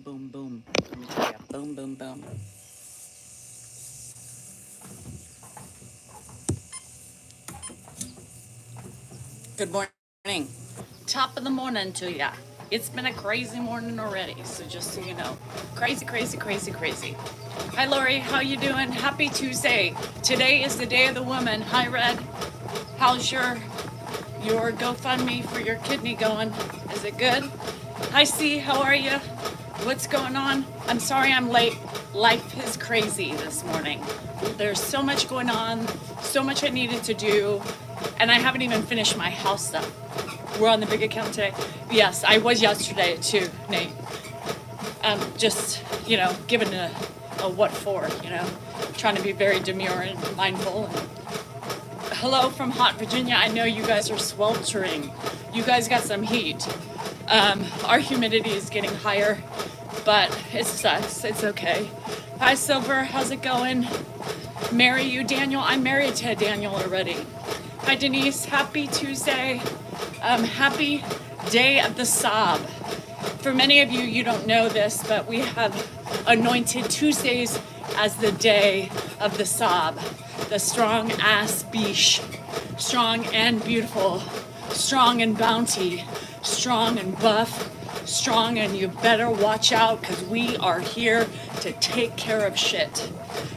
boom, boom. Let me tell you, boom, boom, boom. Good morning. Top of the morning to ya. It's been a crazy morning already, so just so you know. Crazy, crazy, crazy, crazy. Hi, Lori. How you doing? Happy Tuesday. Today is the day of the woman. Hi, Red. How's your GoFundMe for your kidney going? Is it good? Hi, C. How are you? What's going on? I'm sorry I'm late. Life is crazy this morning. There's so much going on, so much I needed to do, and I haven't even finished my house stuff. We're on the big account today. Yes, I was yesterday too, Nate. Just, given a what for, trying to be very demure and mindful. Hello from hot Virginia. I know you guys are sweltering. You guys got some heat. Our humidity is getting higher, but it sucks. It's okay. Hi, Silver. How's it going? Marry you, Daniel? I'm married to Daniel already. Hi, Denise. Happy Tuesday. Happy day of the sob. For many of you, you don't know this, but we have anointed Tuesdays as the day of the sob. The strong ass beesh. Strong and beautiful. Strong and bounty. Strong and buff. Strong and you better watch out because we are here to take care of shit.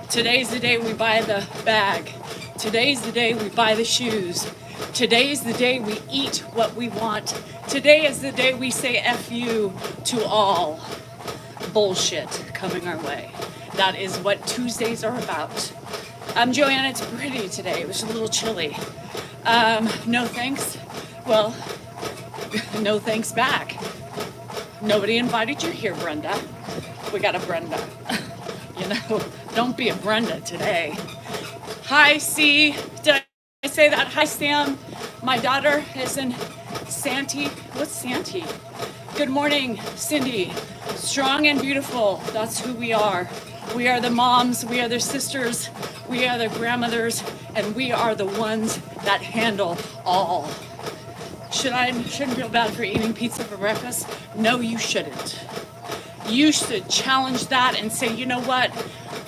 Today's the day we buy the bag. Today's the day we buy the shoes. Today's the day we eat what we want. Today is the day we say F you to all bullshit coming our way. That is what Tuesdays are about. Joanne, it's pretty today. It was a little chilly. No thanks. Well, no thanks back. Nobody invited you here, Brenda. We got a Brenda. Don't be a Brenda today. Hi, C. Did I say that? Hi, Sam. My daughter is in Santee. What's Santee? Good morning, Cindy. Strong and beautiful. That's who we are. We are the moms. We are their sisters. We are their grandmothers. And we are the ones that handle all. Shouldn't feel bad for eating pizza for breakfast? No, you shouldn't. You should challenge that and say, you know what?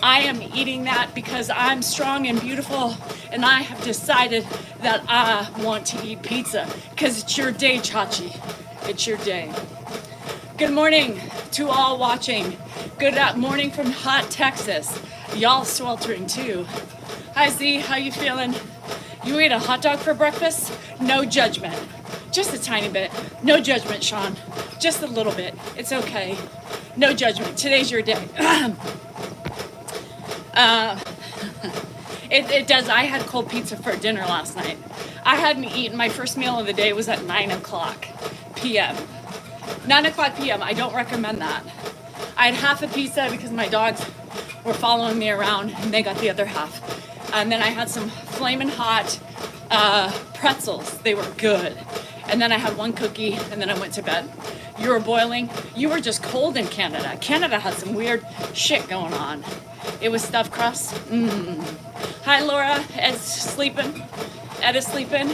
I am eating that because I'm strong and beautiful and I have decided that I want to eat pizza because it's your day, Chachi. It's your day. Good morning to all watching. Good morning from hot Texas. Y'all sweltering too. Hi Z, how you feeling? You ate a hot dog for breakfast? No judgment. Just a tiny bit. No judgment, Sean. Just a little bit. It's okay. No judgment. Today's your day. It does. I had cold pizza for dinner last night. I hadn't eaten. My first meal of the day was at 9 o'clock p.m. 9 o'clock p.m. I don't recommend that. I had half a pizza because my dogs were following me around and they got the other half. And then I had some flaming hot pretzels. They were good. And then I had one cookie and then I went to bed. You were boiling. You were just cold in Canada. Canada had some weird shit going on. It was stuffed crust. Hi, Laura. Ed's sleeping. Ed is sleeping.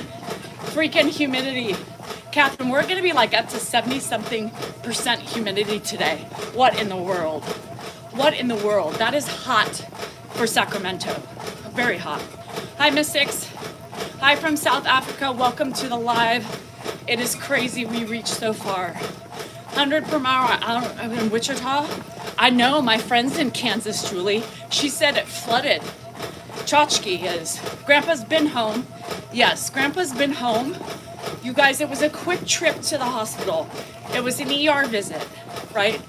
Freaking humidity. Catherine, we're going to be like up to 70-something% humidity today. What in the world? What in the world? That is hot for Sacramento. Very hot. Hi, Miss Six. Hi from South Africa. Welcome to the live. It is crazy we reached so far. 100 per hour I'm in Wichita. I know my friend's in Kansas, Julie. She said it flooded. Tchotchke is. Grandpa's been home. Yes, Grandpa's been home. You guys, it was a quick trip to the hospital. It was an ER visit, right?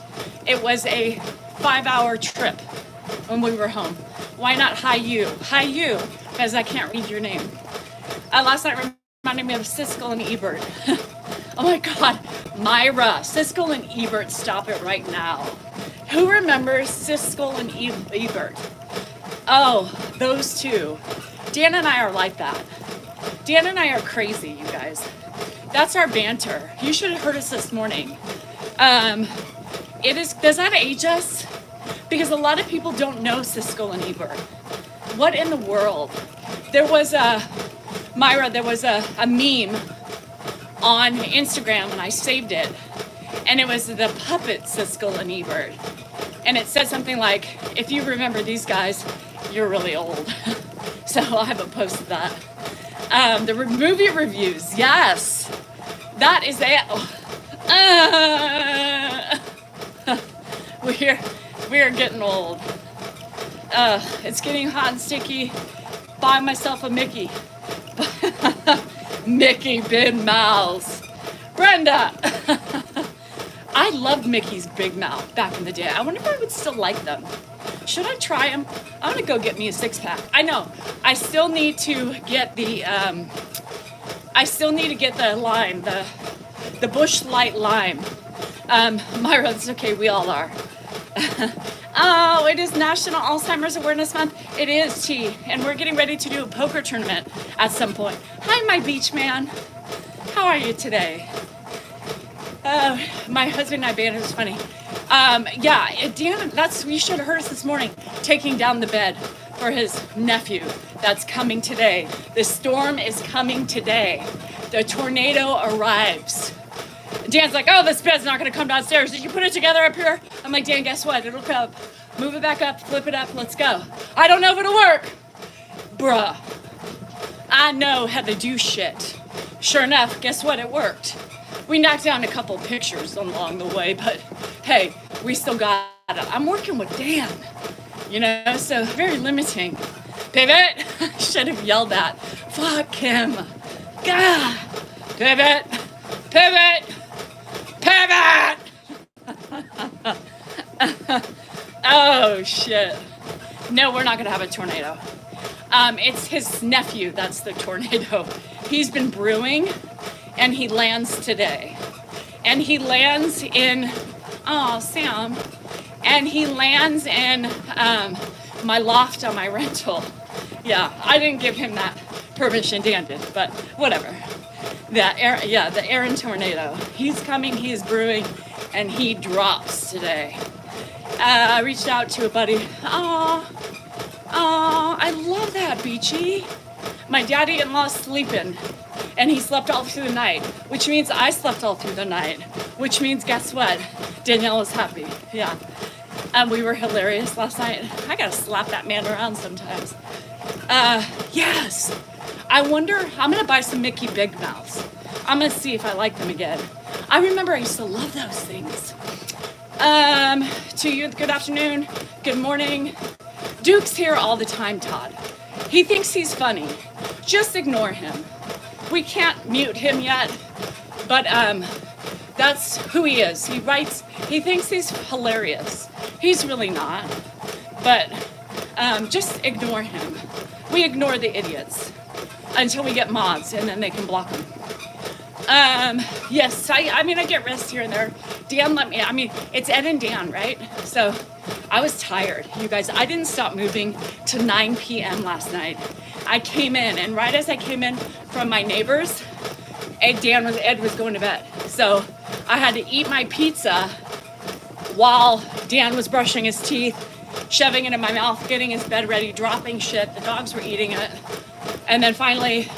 It was a 5-hour trip when we were home. Why not hi you? Hi you, because I can't read your name. Last night reminded me of Siskel and Ebert. Oh my God, Myra, Siskel and Ebert, stop it right now. Who remembers Siskel and Ebert? Oh, those two. Dan and I are like that. Dan and I are crazy, you guys. That's our banter. You should have heard us this morning. Does that age us? Because a lot of people don't know Siskel and Ebert. What in the world? There was a meme on Instagram and I saved it. and it was the puppet Siskel and Ebert. And it said something like, if you remember these guys, you're really old. So I haven't posted that. The movie reviews, yes. That is it. We're getting old. It's getting hot and sticky. Buy myself a Mickey. Mickey big mouths. Brenda. I loved Mickey's big mouth back in the day. I wonder if I would still like them. Should I try them? I'm gonna go get me a 6-pack. I know. I still need to get the lime, the Bush Light lime. Myra, it's okay. We all are. Oh, it is National Alzheimer's Awareness Month. It is, T, and we're getting ready to do a poker tournament at some point. Hi, my beach man. How are you today? My husband and I banter. It's funny. Yeah, Dan, you should have heard us this morning taking down the bed for his nephew that's coming today. The storm is coming today. The tornado arrives. Dan's like, oh, this bed's not going to come downstairs. Did you put it together up here? I'm like, Dan, guess what? It'll come. Move it back up, flip it up, let's go. I don't know if it'll work. Bruh. I know how to do shit. Sure enough, guess what? It worked. We knocked down a couple pictures along the way, but hey, we still got it. I'm working with Dan, you know, so very limiting. Pivot. Should have yelled that. Fuck him. Gah. Pivot. Pivot. Pivot. Oh shit. No, we're not gonna have a tornado. It's his nephew that's the tornado. He's been brewing and he lands today. And he lands in, oh, Sam. And he lands in my loft on my rental. Yeah, I didn't give him that permission, Dan did, but whatever. The Aaron tornado. He's coming, he's brewing, and he drops today. I reached out to a buddy. Oh, I love that, Beachy. My daddy-in-law's sleeping, and he slept all through the night, which means I slept all through the night, which means, guess what? Danielle is happy. Yeah. We were hilarious last night. I gotta slap that man around sometimes. Yes. I wonder, I'm gonna buy some Mickey Big Mouths. I'm gonna see if I like them again. I remember I used to love those things. To you, good afternoon, good morning. Duke's here all the time, Todd. He thinks he's funny. Just ignore him. We can't mute him yet, but that's who he is. He writes, he thinks he's hilarious. He's really not, but just ignore him. We ignore the idiots until we get mods, and then they can block them. Yes, I mean, I get rest here and there. Dan let me, it's Ed and Dan, right? So I was tired, you guys. I didn't stop moving to 9 p.m. last night. I came in, and right as I came in from my neighbors, Ed was going to bed. So I had to eat my pizza while Dan was brushing his teeth, shoving it in my mouth, getting his bed ready, dropping shit. The dogs were eating it. And then finally,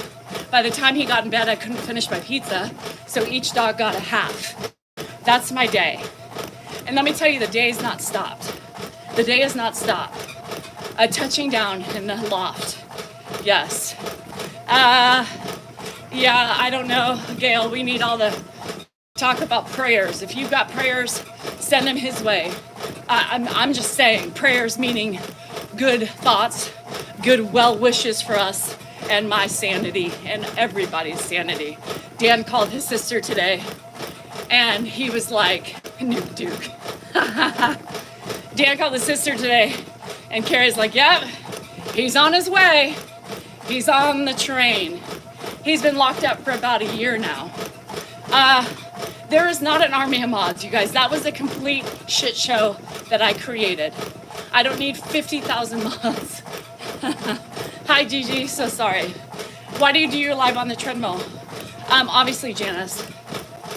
by the time he got in bed, I couldn't finish my pizza. So each dog got a half. That's my day. And let me tell you, the day is not stopped. The day is not stopped. Touching down in the loft. Yes. Yeah, I don't know, Gail. We need all the talk about prayers. If you've got prayers, send them his way. I'm just saying, prayers meaning good thoughts, good well wishes for us and my sanity and everybody's sanity. Dan called his sister today, and he was like, Nuke Duke. Dan called his sister today, and Carrie's like, yep, he's on his way. He's on the train. He's been locked up for about a year now. There is not an army of mods, you guys. That was a complete shit show that I created. I don't need 50,000 mods. Hi, Gigi. So sorry. Why do you do your live on the treadmill? Obviously, Janice.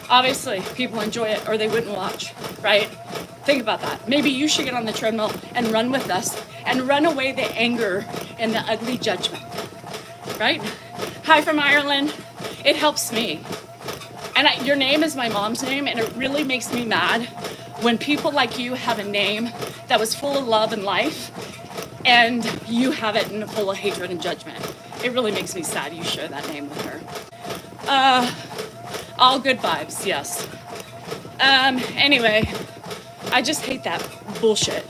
Obviously, people enjoy it or they wouldn't watch, right? Think about that. Maybe you should get on the treadmill and run with us and run away the anger and the ugly judgment, right? Hi from Ireland. It helps me. And And your name is my mom's name, and it really makes me mad when people like you have a name that was full of love and life, and you have it in full of hatred and judgment. It really makes me sad you share that name with her. All good vibes, yes. Anyway, I just hate that bullshit.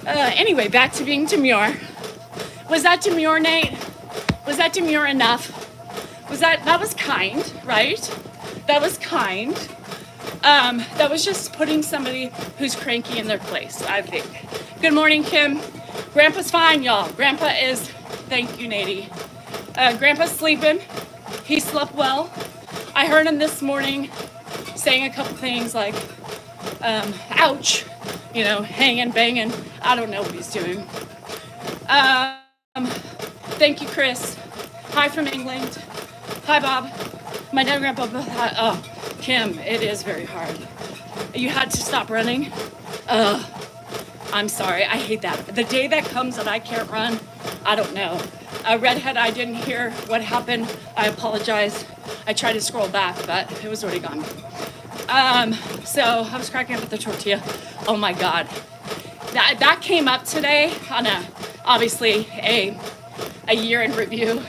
Anyway, back to being demure. Was that demure, Nate? Was that demure enough? That was kind, right? That was kind. That was just putting somebody who's cranky in their place, I think. Good morning, Kim. Grandpa's fine, y'all. Grandpa is, thank you, Nady. Grandpa's sleeping. He slept well. I heard him this morning saying a couple things like, ouch, you know, hanging, banging. I don't know what he's doing. Thank you, Chris. Hi from England. Hi, Bob. My dad and grandpa both had, oh, Kim, it is very hard. You had to stop running? I'm sorry, I hate that. The day that comes that I can't run, I don't know. Redhead, I didn't hear what happened. I apologize. I tried to scroll back, but it was already gone. So I was cracking up at the tortilla. Oh my God. That came up today on obviously a year in review.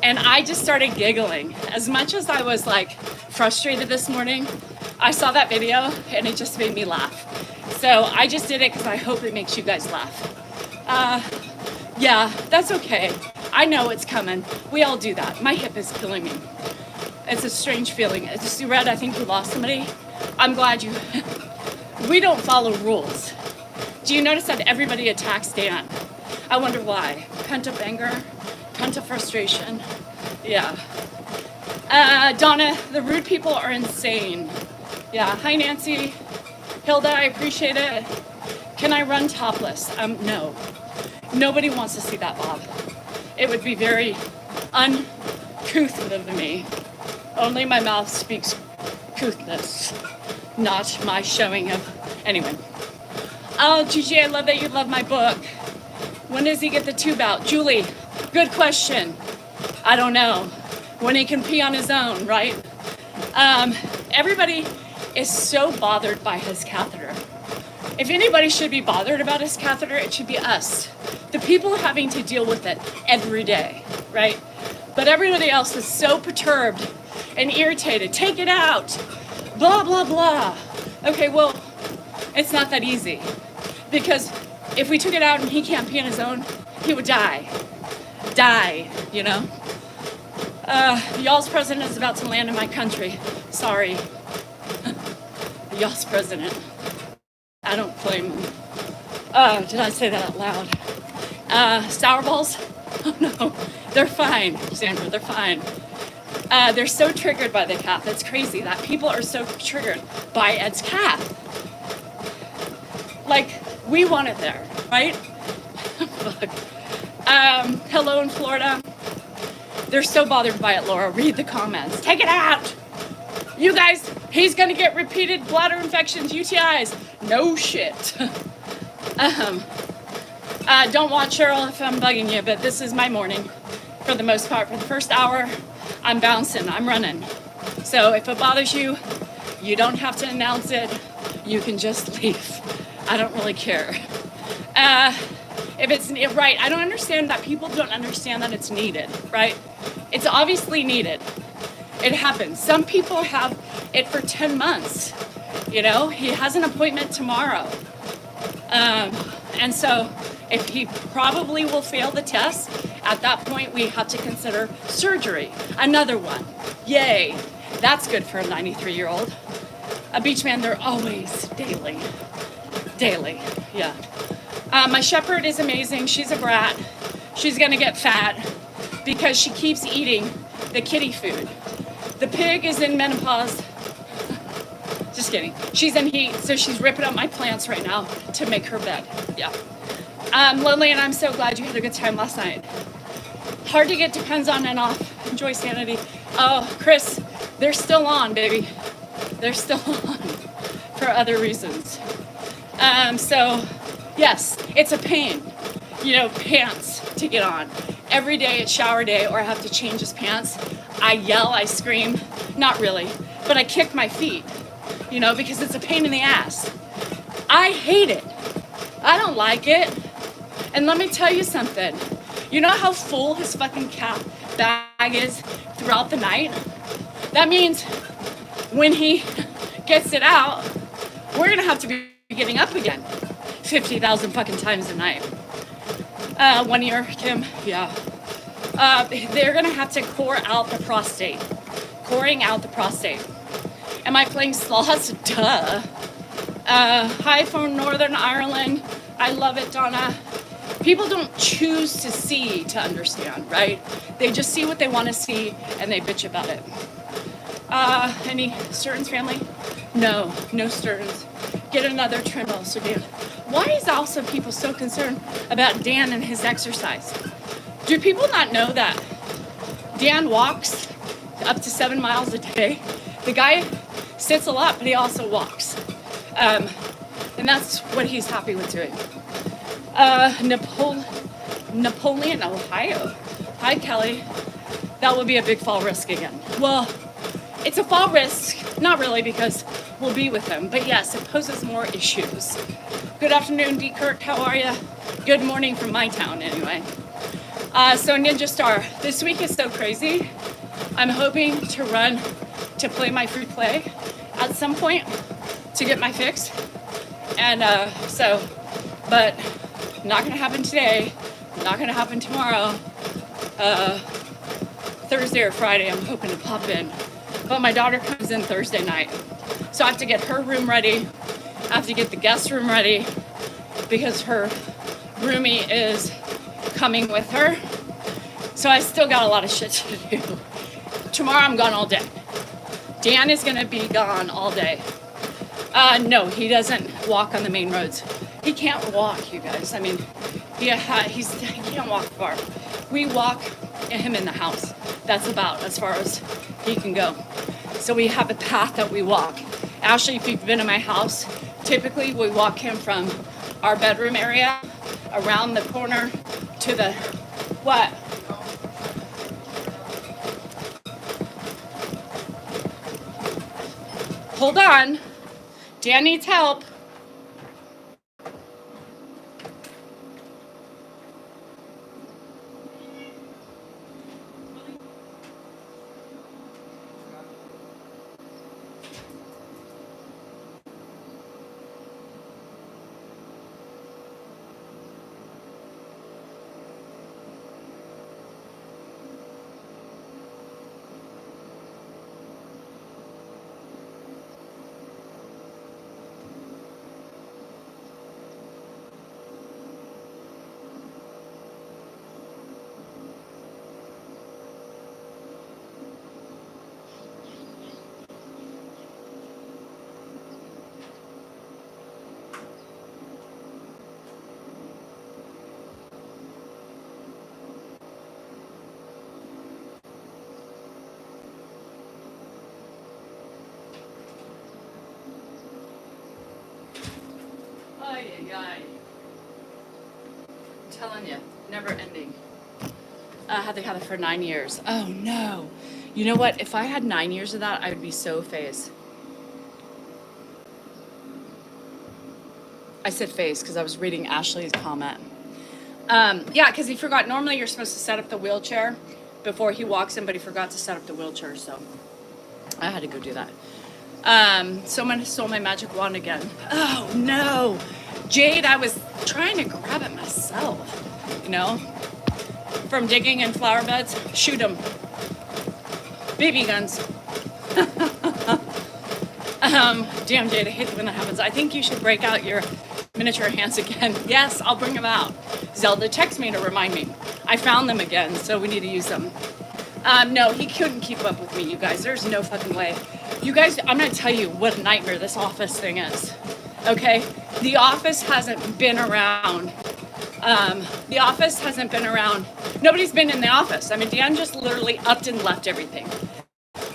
And I just started giggling. As much as I was like frustrated this morning, I saw that video and it just made me laugh. So I just did it because I hope it makes you guys laugh. Yeah, that's okay. I know it's coming. We all do that. My hip is killing me. It's a strange feeling. Just read, I think you lost somebody. I'm glad you, we don't follow rules. Do you notice that everybody attacks Dan? I wonder why. Pent up anger, pent up frustration. Yeah. Donna, the rude people are insane. Yeah, hi Nancy. Hilda, I appreciate it. Can I run topless? No. Nobody wants to see that, Bob. It would be very uncouth of me. Only my mouth speaks couthness, not my showing of, anyway. Oh, Gigi, I love that you love my book. When does he get the tube out? Julie, good question. I don't know. When he can pee on his own, right? Everybody is so bothered by his catheter. If anybody should be bothered about his catheter, it should be us. The people having to deal with it every day, right? But everybody else is so perturbed and irritated. Take it out, blah, blah, blah. Okay, well, it's not that easy. Because if we took it out and he can't pee on his own, he would die. Die, you know? Y'all's president is about to land in my country. Sorry. Y'all's president. I don't claim them. Did I say that out loud? Sour balls? Oh no, they're fine, Sandra, they're fine. They're so triggered by the calf. It's crazy that people are so triggered by Ed's calf. Like, we want it there, right? Hello in Florida. They're so bothered by it, Laura. Read the comments. Take it out. You guys, he's gonna get repeated bladder infections, UTIs. No shit. Don't watch Cheryl if I'm bugging you, but this is my morning for the most part. For the first hour, I'm bouncing, I'm running. So if it bothers you, you don't have to announce it. You can just leave. I don't really care. If it's right, I don't understand that people don't understand that it's needed, right? It's obviously needed. It happens. Some people have it for 10 months. You know, he has an appointment tomorrow. And so if he probably will fail the test, at that point we have to consider surgery. Another one. Yay. That's good for a 93-year-old. A beach man, they're always daily. Daily, yeah. My shepherd is amazing. She's a brat. She's gonna get fat because she keeps eating the kitty food. The pig is in menopause. Just kidding. She's in heat, so she's ripping up my plants right now to make her bed. Yeah. Lily, and I'm so glad you had a good time last night. Hard to get depends on and off. Enjoy sanity. Oh, Chris, they're still on, baby. They're still on for other reasons. So, yes, it's a pain. You know, pants to get on. Every day it's shower day or I have to change his pants. I yell, I scream. Not really. but I kick my feet, because it's a pain in the ass. I hate it. I don't like it. And let me tell you something. You know how full his fucking cat bag is throughout the night? That means when he gets it out, we're gonna have to be getting up again 50,000 fucking times a night. 1 year, Kim, yeah. They're gonna have to core out the prostate. Coring out the prostate. Am I playing sloths? Duh. Hi from Northern Ireland. I love it, Donna. People don't choose to see to understand, right? They just see what they want to see and they bitch about it. Any Stearns family? No Stearns. Get another Trimble, so Dan. Why is also people so concerned about Dan and his exercise? Do people not know that Dan walks up to 7 miles a day? The guy sits a lot, but he also walks. And that's what he's happy with doing. Napoleon, Ohio. Hi, Kelly. That would be a big fall risk again. Well, it's a fall risk, not really, because we'll be with them. But yes, it poses more issues. Good afternoon, D. Kirk. How are you? Good morning from my town, anyway. So Ninja Star, this week is so crazy. I'm hoping to play my free play at some point to get my fix. And but not gonna happen today, not gonna happen tomorrow. Thursday or Friday, I'm hoping to pop in. But my daughter comes in Thursday night. So I have to get her room ready. I have to get the guest room ready because her roomie is coming with her. So I still got a lot of shit to do. Tomorrow I'm gone all day. Dan is gonna be gone all day. No, he doesn't walk on the main roads. He can't walk, you guys. I mean, he can't walk far. We walk him in the house. That's about as far as he can go. So we have a path that we walk. Ashley, if you've been in my house, typically we walk him from our bedroom area around the corner to the, what? Hold on. Dan needs help. I'm telling you, never ending. Had they had it for 9 years. Oh no. You know what? If I had 9 years of that, I would be so phased. I said phased because I was reading Ashley's comment. Yeah, because he forgot. Normally you're supposed to set up the wheelchair before he walks in, but he forgot to set up the wheelchair, so I had to go do that. Someone stole my magic wand again. Oh no. Jade, I was trying to grab it myself, from digging in flower beds. Shoot them. Baby guns. Damn, Jade, I hate when that happens. I think you should break out your miniature hands again. Yes, I'll bring them out. Zelda texted me to remind me. I found them again, so we need to use them. No, he couldn't keep up with me, you guys. There's no fucking way. You guys, I'm going to tell you what a nightmare this office thing is. Okay? The office hasn't been around. Nobody's been in the office. I mean, Dan just literally upped and left everything.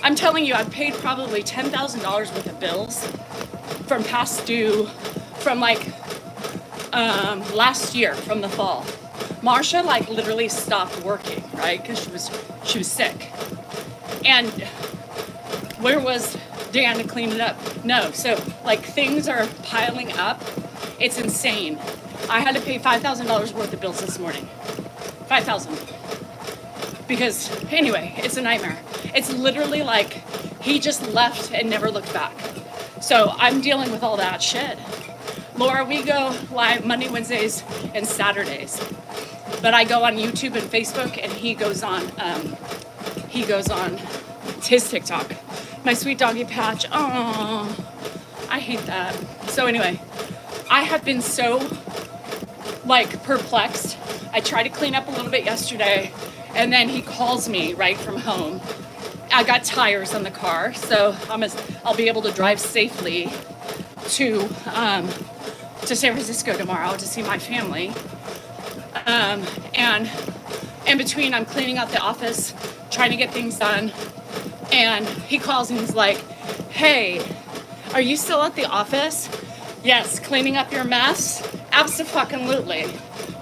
I'm telling you, I've paid probably $10,000 worth of bills from past due, from last year, from the fall. Marsha literally stopped working, right? Because she was sick. And where was Dan to clean it up. No, so like things are piling up. It's insane. I had to pay $5,000 worth of bills this morning. 5,000. Because anyway, it's a nightmare. It's literally like he just left and never looked back. So I'm dealing with all that shit. Laura, we go live Monday, Wednesdays, and Saturdays. But I go on YouTube and Facebook, and he goes on it's his TikTok. My sweet doggy patch. Oh, I hate that. So anyway, I have been so like perplexed. I tried to clean up a little bit yesterday, and then he calls me right from home. I got tires on the car, so I'll be able to drive safely to San Francisco tomorrow to see my family. And in between, I'm cleaning out the office, trying to get things done. And he calls and he's like, "Hey, are you still at the office?" "Yes, cleaning up your mess?" "Abso-fucking-lutely."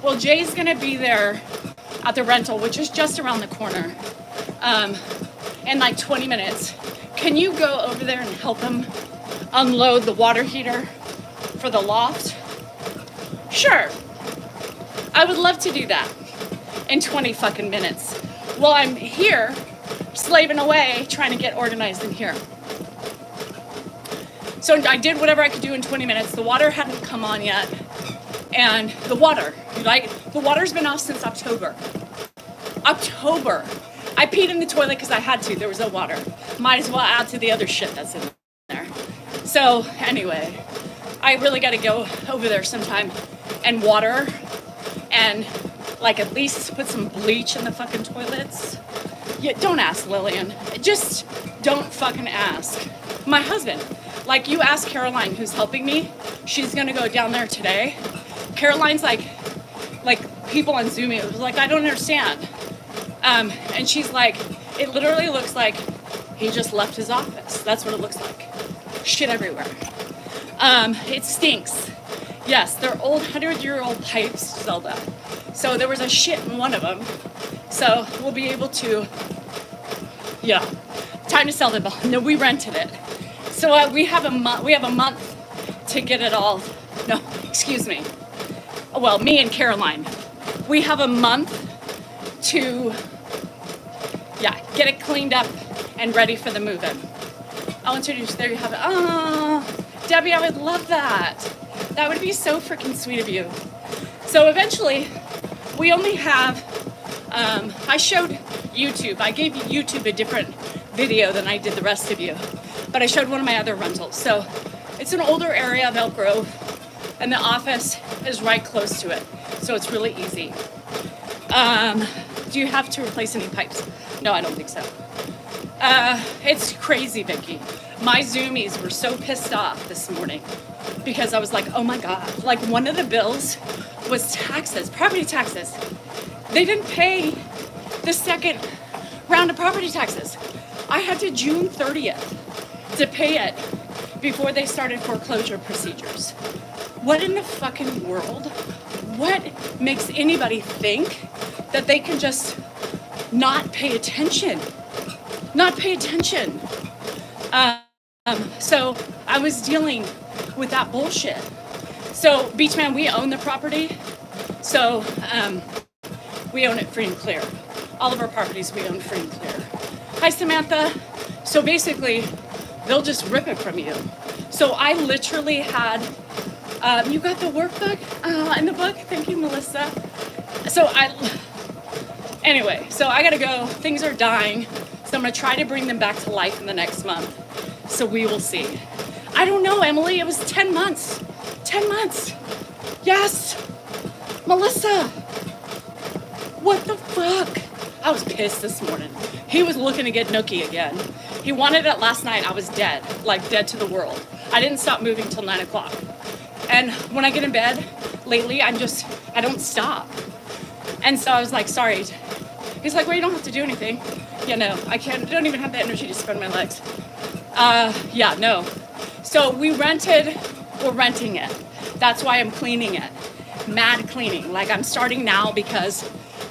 "Well, Jay's gonna be there at the rental, which is just around the corner, in like 20 minutes. Can you go over there and help him unload the water heater for the loft?" Sure. I would love to do that in 20 fucking minutes while I'm here slaving away trying to get organized in here. So I did whatever I could do in 20 minutes. The water hadn't come on yet. And the water's been off since October. October. I peed in the toilet because I had to. There was no water. Might as well add to the other shit that's in there. So anyway, I really got to go over there sometime and water and like at least put some bleach in the fucking toilets. Yeah, don't ask Lillian. Just don't fucking ask. My husband, like you ask Caroline who's helping me, she's gonna go down there today. Caroline's like people on Zoom, it was like, I don't understand. And she's like, it literally looks like he just left his office. That's what it looks like. Shit everywhere. It stinks. Yes, they're old 100-year-old pipes, Zelda. So there was a shit in one of them. So we'll be able to, yeah, time to sell them. No, we rented it. So we have a month to get it all. No, excuse me. Well, me and Caroline, we have a month to, yeah, get it cleaned up and ready for the move-in. I'll introduce, there you have it. Oh, Debbie, I would love that. That would be so freaking sweet of you. So eventually, we only have, I showed YouTube. I gave YouTube a different video than I did the rest of you. But I showed one of my other rentals. So it's an older area of Elk Grove, and the office is right close to it. So it's really easy. Do you have to replace any pipes? No, I don't think so. It's crazy, Vicki. My Zoomies were so pissed off this morning because I was like, oh my God. Like one of the bills was taxes, property taxes. They didn't pay the second round of property taxes. I had to June 30th to pay it before they started foreclosure procedures. What in the fucking world? What makes anybody think that they can just not pay attention? Not pay attention. So I was dealing with that bullshit. So Beachman, we own the property. So we own it free and clear. All of our properties we own free and clear. Hi, Samantha. So basically, they'll just rip it from you. So I literally had, you got the workbook in the book? Thank you, Melissa. Anyway, so I gotta go. Things are dying. So I'm gonna try to bring them back to life in the next month. So we will see. I don't know, Emily, it was 10 months. 10 months. Yes. Melissa. What the fuck? I was pissed this morning. He was looking to get Nookie again. He wanted it last night. I was dead, like dead to the world. I didn't stop moving till 9 o'clock. And when I get in bed lately, I don't stop. And so I was like, sorry. He's like, well, you don't have to do anything. Yeah, no, I don't even have the energy to spread my legs. Yeah, no. So we're renting it. That's why I'm cleaning it. Mad cleaning. Like I'm starting now because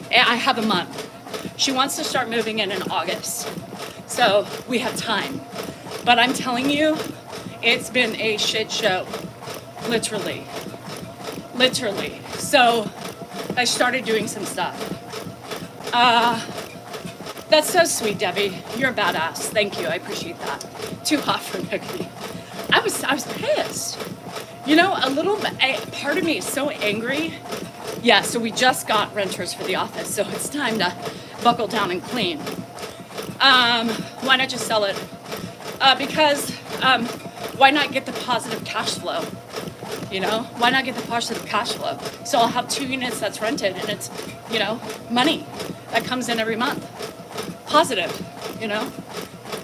I have a month. She wants to start moving in August. So we have time. But I'm telling you, it's been a shit show, literally. So I started doing some stuff. That's so sweet, Debbie. You're a badass. Thank you. I appreciate that. Too hot for Nikki. I was pissed. You know, a little bit, part of me is so angry. Yeah, so we just got renters for the office, so it's time to buckle down and clean. Why not just sell it? Because why not get the positive cash flow? You know, why not get the positive cash flow? So I'll have 2 units that's rented, and it's, you know, money that comes in every month. Positive, you know.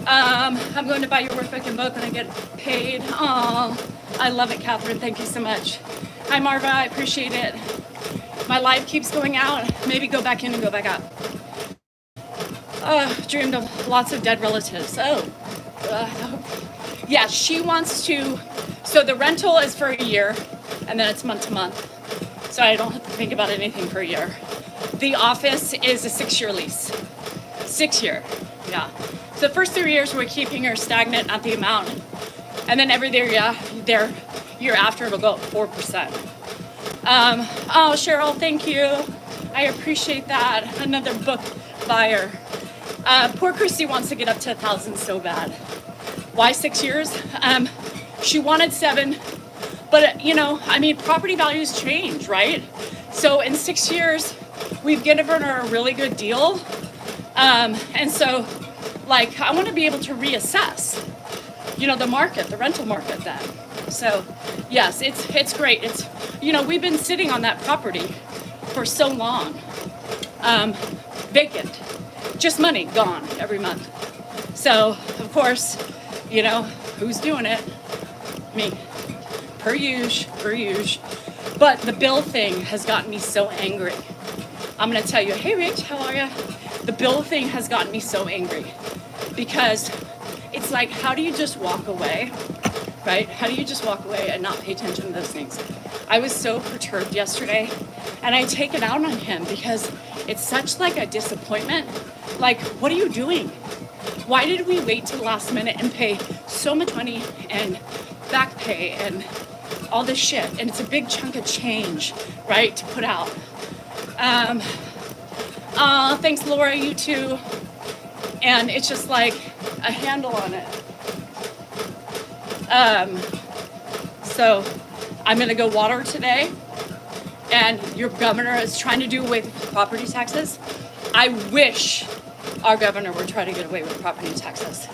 I'm going to buy your workbook and book when I get paid. Oh, I love it, Catherine. Thank you so much. Hi, Marva. I appreciate it. My live keeps going out. Maybe go back in and go back out. Dreamed of lots of dead relatives. Yeah, she wants to. So the rental is for a year, and then it's month to month. So I don't have to think about anything for a year. The office is a 6-year lease. 6-year, yeah. So the first 3 years we're keeping her stagnant at the amount, and then every year, year after it'll go up 4%. Oh, Cheryl, thank you. I appreciate that. Another book buyer. Poor Christy wants to get up to 1,000 so bad. Why 6 years? She wanted 7, but you know, I mean, property values change, right? So in 6 years, we've given her a really good deal. And so, like, I want to be able to reassess, you know, the market, the rental market then. So, yes, it's great. It's, you know, we've been sitting on that property for so long, vacant, just money gone every month. So, of course, you know, who's doing it? Me, per usual. But the bill thing has gotten me so angry. I'm gonna tell you, hey Rich, how are you? The bill thing has gotten me so angry because it's like, how do you just walk away, right? How do you just walk away and not pay attention to those things? I was so perturbed yesterday, and I take it out on him because it's such like a disappointment. Like, what are you doing? Why did we wait till the last minute and pay so much money and back pay and all this shit? And it's a big chunk of change, right, to put out. Thanks, Laura, you too. And it's just like a handle on it. So I'm gonna go water today, and your governor is trying to do away with property taxes. I wish our governor would try to get away with property taxes.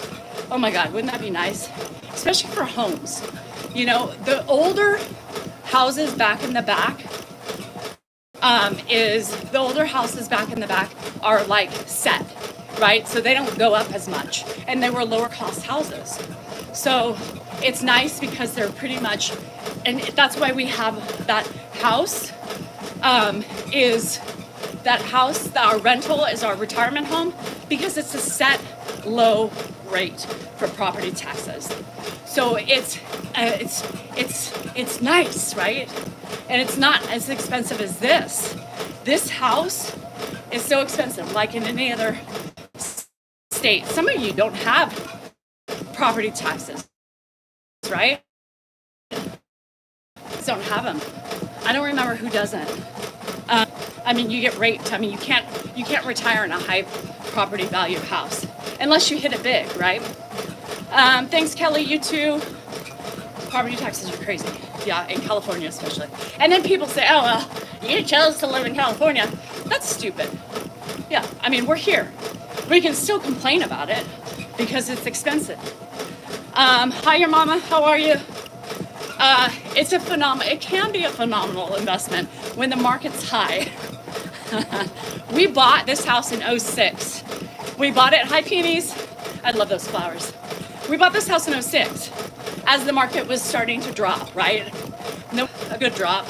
Oh my God, wouldn't that be nice? Especially for homes. You know, the older houses back in the back, are like set, right? So they don't go up as much, and they were lower cost houses. So it's nice because they're pretty much, and that's why we have that house, our rental is our retirement home, because it's a set low rate for property taxes. So it's nice, right? And it's not as expensive as this. This house is so expensive, like in any other state. Some of you don't have property taxes, right? Don't have them. I don't remember who doesn't. I mean, you get raped. I mean, you can't retire in a high property value house unless you hit it big, right? Thanks, Kelly. You too. Property taxes are crazy. Yeah, in California especially. And then people say, oh, well, you chose to live in California. That's stupid. Yeah, I mean, we're here. We can still complain about it because it's expensive. Hi, your mama. How are you? It can be a phenomenal investment when the market's high. We bought this house in '06. We bought it, hi Peonies. I love those flowers. We bought this house in '06 as the market was starting to drop, right? No, a good drop.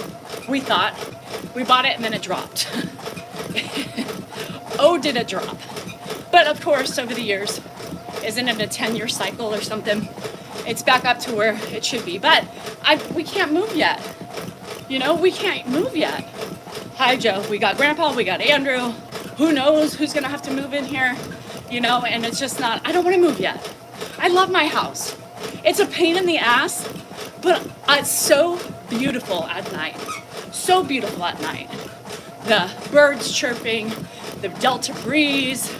We thought. We bought it and then it dropped. Oh, did it drop? But of course, over the years, isn't it a 10-year cycle or something? It's back up to where it should be. But we can't move yet. You know, we can't move yet. Hi, Joe. We got Grandpa, we got Andrew. Who knows who's going to have to move in here? You know, and it's just not, I don't want to move yet. I I love my house. It's a pain in the ass, but it's so beautiful at night. So beautiful at night. The birds chirping, the Delta breeze.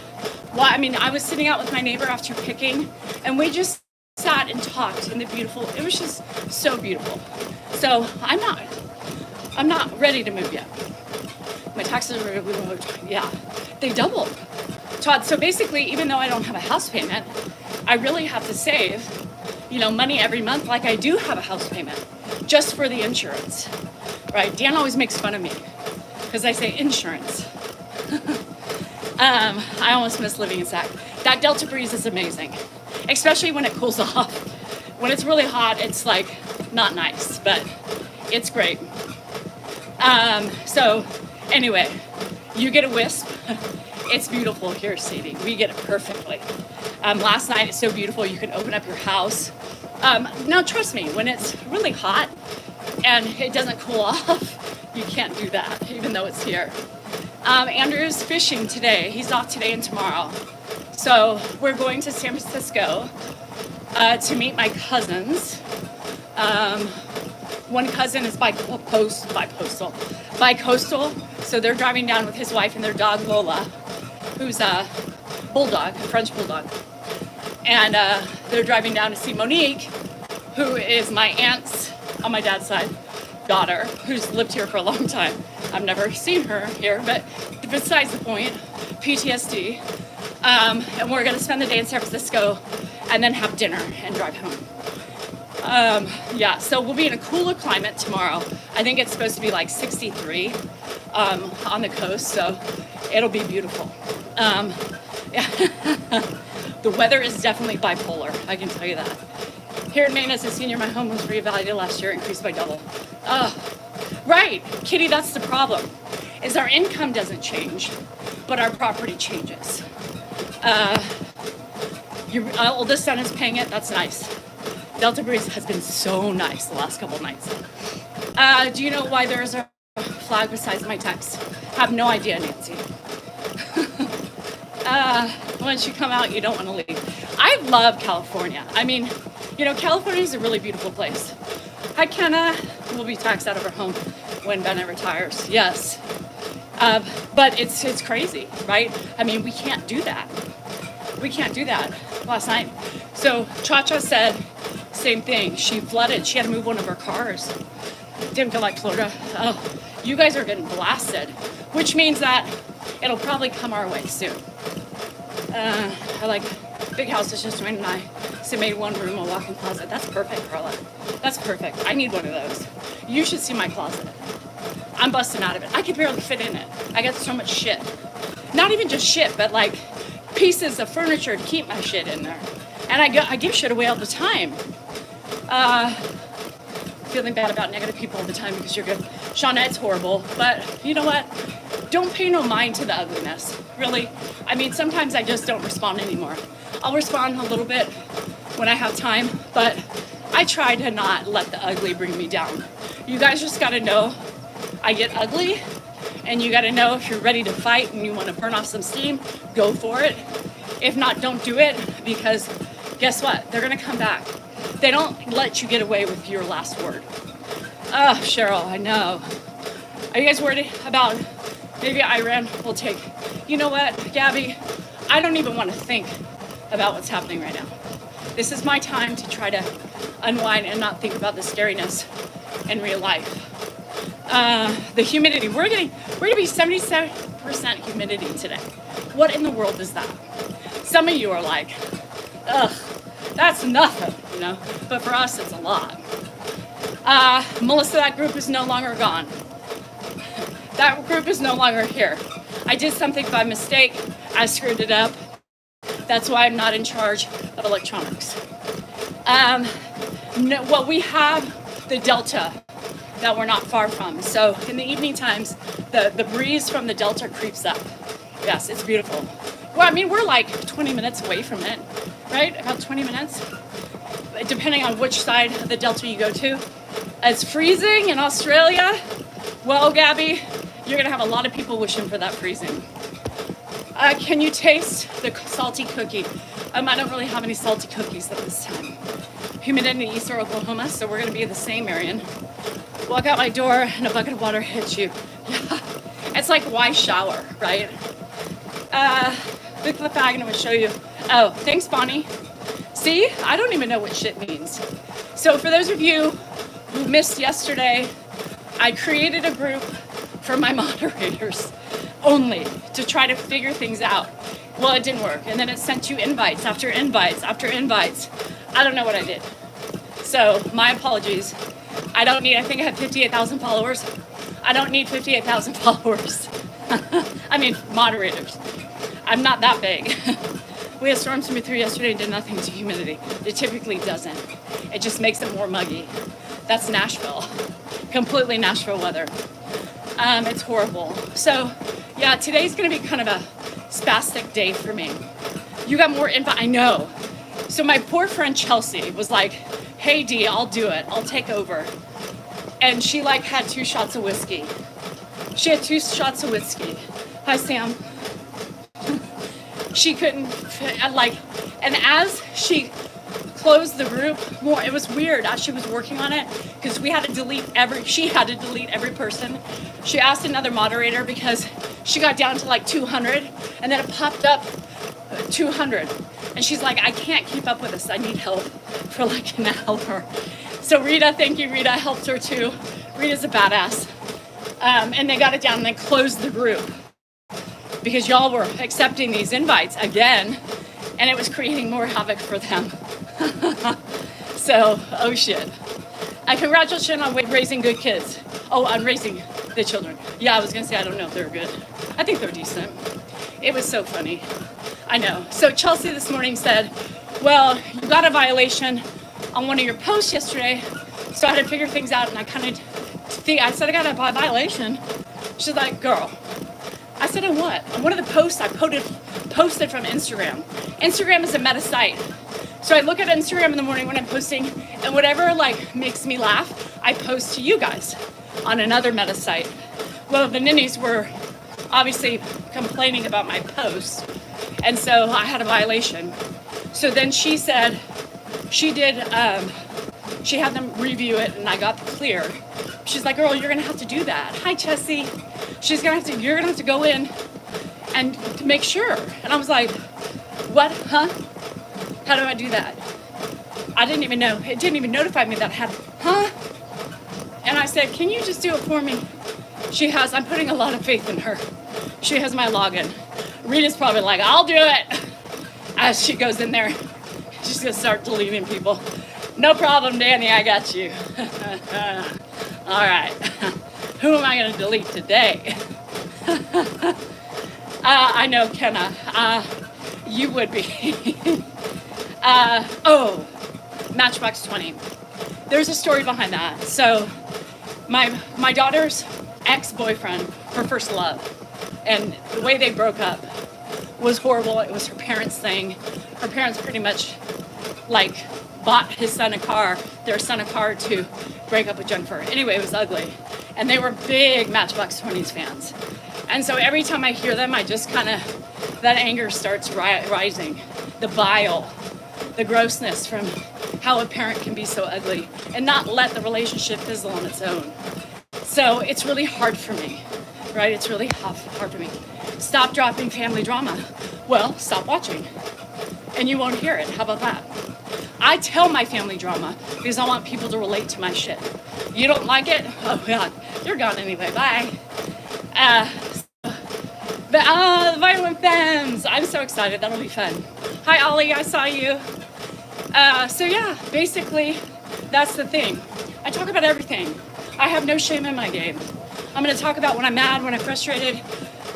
Well, I mean, I was sitting out with my neighbor after picking, and we just sat and talked in the beautiful, it was just so beautiful. So I'm not ready to move yet. My taxes are, yeah, they doubled. Todd, so basically, even though I don't have a house payment, I really have to save, money every month like I do have a house payment, just for the insurance, right? Dan always makes fun of me because I say insurance. I almost miss living in Sac. That Delta breeze is amazing, especially when it cools off. When it's really hot, it's like not nice, but it's great. So anyway, you get a wisp. It's beautiful here, Sadie. We get it perfectly. Last night, it's so beautiful. You can open up your house. Now, trust me, when it's really hot and it doesn't cool off, you can't do that, even though it's here. Andrew's fishing today. He's off today and tomorrow. So we're going to San Francisco to meet my cousins. One cousin is bi-coastal. So they're driving down with his wife and their dog Lola, who's a bulldog, a French bulldog. And they're driving down to see Monique, who is my aunt's, on my dad's side, daughter, who's lived here for a long time. I've never seen her here, but besides the point, PTSD. And we're gonna spend the day in San Francisco and then have dinner and drive home. So we'll be in a cooler climate tomorrow. I think it's supposed to be like 63 on the coast, so it'll be beautiful. The weather is definitely bipolar, I can tell you that. Here in Maine as a senior, my home was reevaluated last year, increased by double. Right, Kitty, that's the problem, is our income doesn't change, but our property changes. Your oldest son is paying it, that's nice. Delta breeze has been so nice the last couple nights. Do you know why there's a flag besides my text? I have no idea, Nancy. Once you come out, you don't want to leave. I love California. I mean, California is a really beautiful place. Hi, Kenna. We'll be taxed out of our home when Bennett retires. Yes. But it's crazy, right? I mean, we can't do that. We can't do that last night. So Cha-Cha said, same thing. She flooded. She had to move one of her cars. Didn't feel like Florida. Oh, you guys are getting blasted, which means that it'll probably come our way soon. I like big houses, just Dwayne and I. So made one room, a walk-in closet. That's perfect, Carla. That's perfect. I need one of those. You should see my closet. I'm busting out of it. I could barely fit in it. I got so much shit. Not even just shit, but like pieces of furniture to keep my shit in there. And I give shit away all the time. Feeling bad about negative people all the time because you're good. Shauna, it's horrible. But you know what? Don't pay no mind to the ugliness. Really. I mean, sometimes I just don't respond anymore. I'll respond a little bit when I have time, but I try to not let the ugly bring me down. You guys just gotta know I get ugly, and you gotta know if you're ready to fight and you wanna burn off some steam, go for it. If not, don't do it, because guess what? They're gonna come back. They don't let you get away with your last word. Oh, Cheryl, I know. Are you guys worried about maybe Iran will take? You know what, Gabby? I don't even want to think about what's happening right now. This is my time to try to unwind and not think about the scariness in real life. The humidity, we're gonna be 77% humidity today. What in the world is that? Some of you are like, ugh, that's nothing, but for us it's a lot. Melissa, that group is no longer gone. That group is no longer here. I did something by mistake, I screwed it up. That's why I'm not in charge of electronics. We have the Delta that we're not far from. So in the evening times, the breeze from the Delta creeps up. Yes, it's beautiful. Well, I mean, we're like 20 minutes away from it, right? About 20 minutes, depending on which side of the Delta you go to. It's freezing in Australia. Well, Gabby, you're gonna have a lot of people wishing for that freezing. Can you taste the salty cookie? I don't really have any salty cookies at this time. Humid in Eastern Oklahoma, so we're gonna be in the same area. Walk out my door and a bucket of water hits you. Yeah, it's like why shower, right? Look at the bag and I'm gonna show you. Oh, thanks, Bonnie. See, I don't even know what shit means. So for those of you who missed yesterday, I created a group for my moderators only to try to figure things out. Well, it didn't work. And then it sent you invites after invites after invites. I don't know what I did. So my apologies. I think I have 58,000 followers. I don't need 58,000 followers. I mean, moderators. I'm not that big. We had storms coming through yesterday and did nothing to humidity. It typically doesn't. It just makes it more muggy. That's Nashville. Completely Nashville weather. It's horrible. So yeah, today's gonna be kind of a spastic day for me. You got more info, I know. So my poor friend Chelsea was like, hey Dee, I'll do it, I'll take over. And she like had 2 shots of whiskey. She had 2 shots of whiskey. Hi Sam. She couldn't, and as she closed the group more, it was weird as she was working on it, because she had to delete every person. She asked another moderator because she got down to like 200 and then it popped up 200. And she's like, I can't keep up with this. I need help for like an hour. So Rita, thank you, Rita, helped her too. Rita's a badass. And they got it down and they closed the group because y'all were accepting these invites again and it was creating more havoc for them. So, oh shit. Congratulations on raising good kids. Oh, on raising the children. Yeah, I was gonna say, I don't know if they're good. I think they're decent. It was so funny. I know. So Chelsea this morning said, well, you got a violation on one of your posts yesterday, so I had to figure things out, and I said I got a violation. She's like, girl. I said, on what? On one of the posts I posted from Instagram. Instagram is a meta site. So I look at Instagram in the morning when I'm posting, and whatever like makes me laugh, I post to you guys on another meta site. Well, the ninnies were obviously complaining about my post, and so I had a violation. So then she said she had them review it, and I got the clear. She's like, girl, you're gonna have to do that. Hi, Chessie. You're gonna have to go in and to make sure. And I was like, what, huh? How do I do that? I didn't even know. It didn't even notify me that I had, huh? And I said, can you just do it for me? I'm putting a lot of faith in her. She has my login. Rita's probably like, I'll do it. As she goes in there, she's gonna start deleting people. No problem, Danny, I got you. All right, who am I gonna delete today? I know, Kenna, you would be. Matchbox 20. There's a story behind that. So my daughter's ex-boyfriend, her first love, and the way they broke up was horrible. It was her parents' thing. Her parents pretty much like bought their son a car to break up with Jennifer. Anyway, it was ugly. And they were big Matchbox 20s fans. And so every time I hear them, I just that anger starts rising. The bile, the grossness from how a parent can be so ugly and not let the relationship fizzle on its own. So it's really hard for me, right? It's really hard for me. Stop dropping family drama. Well, stop watching and you won't hear it. How about that? I tell my family drama because I want people to relate to my shit. You don't like it? Oh God, you're gone anyway, bye. The Violent Femmes. I'm so excited, that'll be fun. Hi Ollie, I saw you. So yeah, basically, that's the thing. I talk about everything. I have no shame in my game. I'm gonna talk about when I'm mad, when I'm frustrated.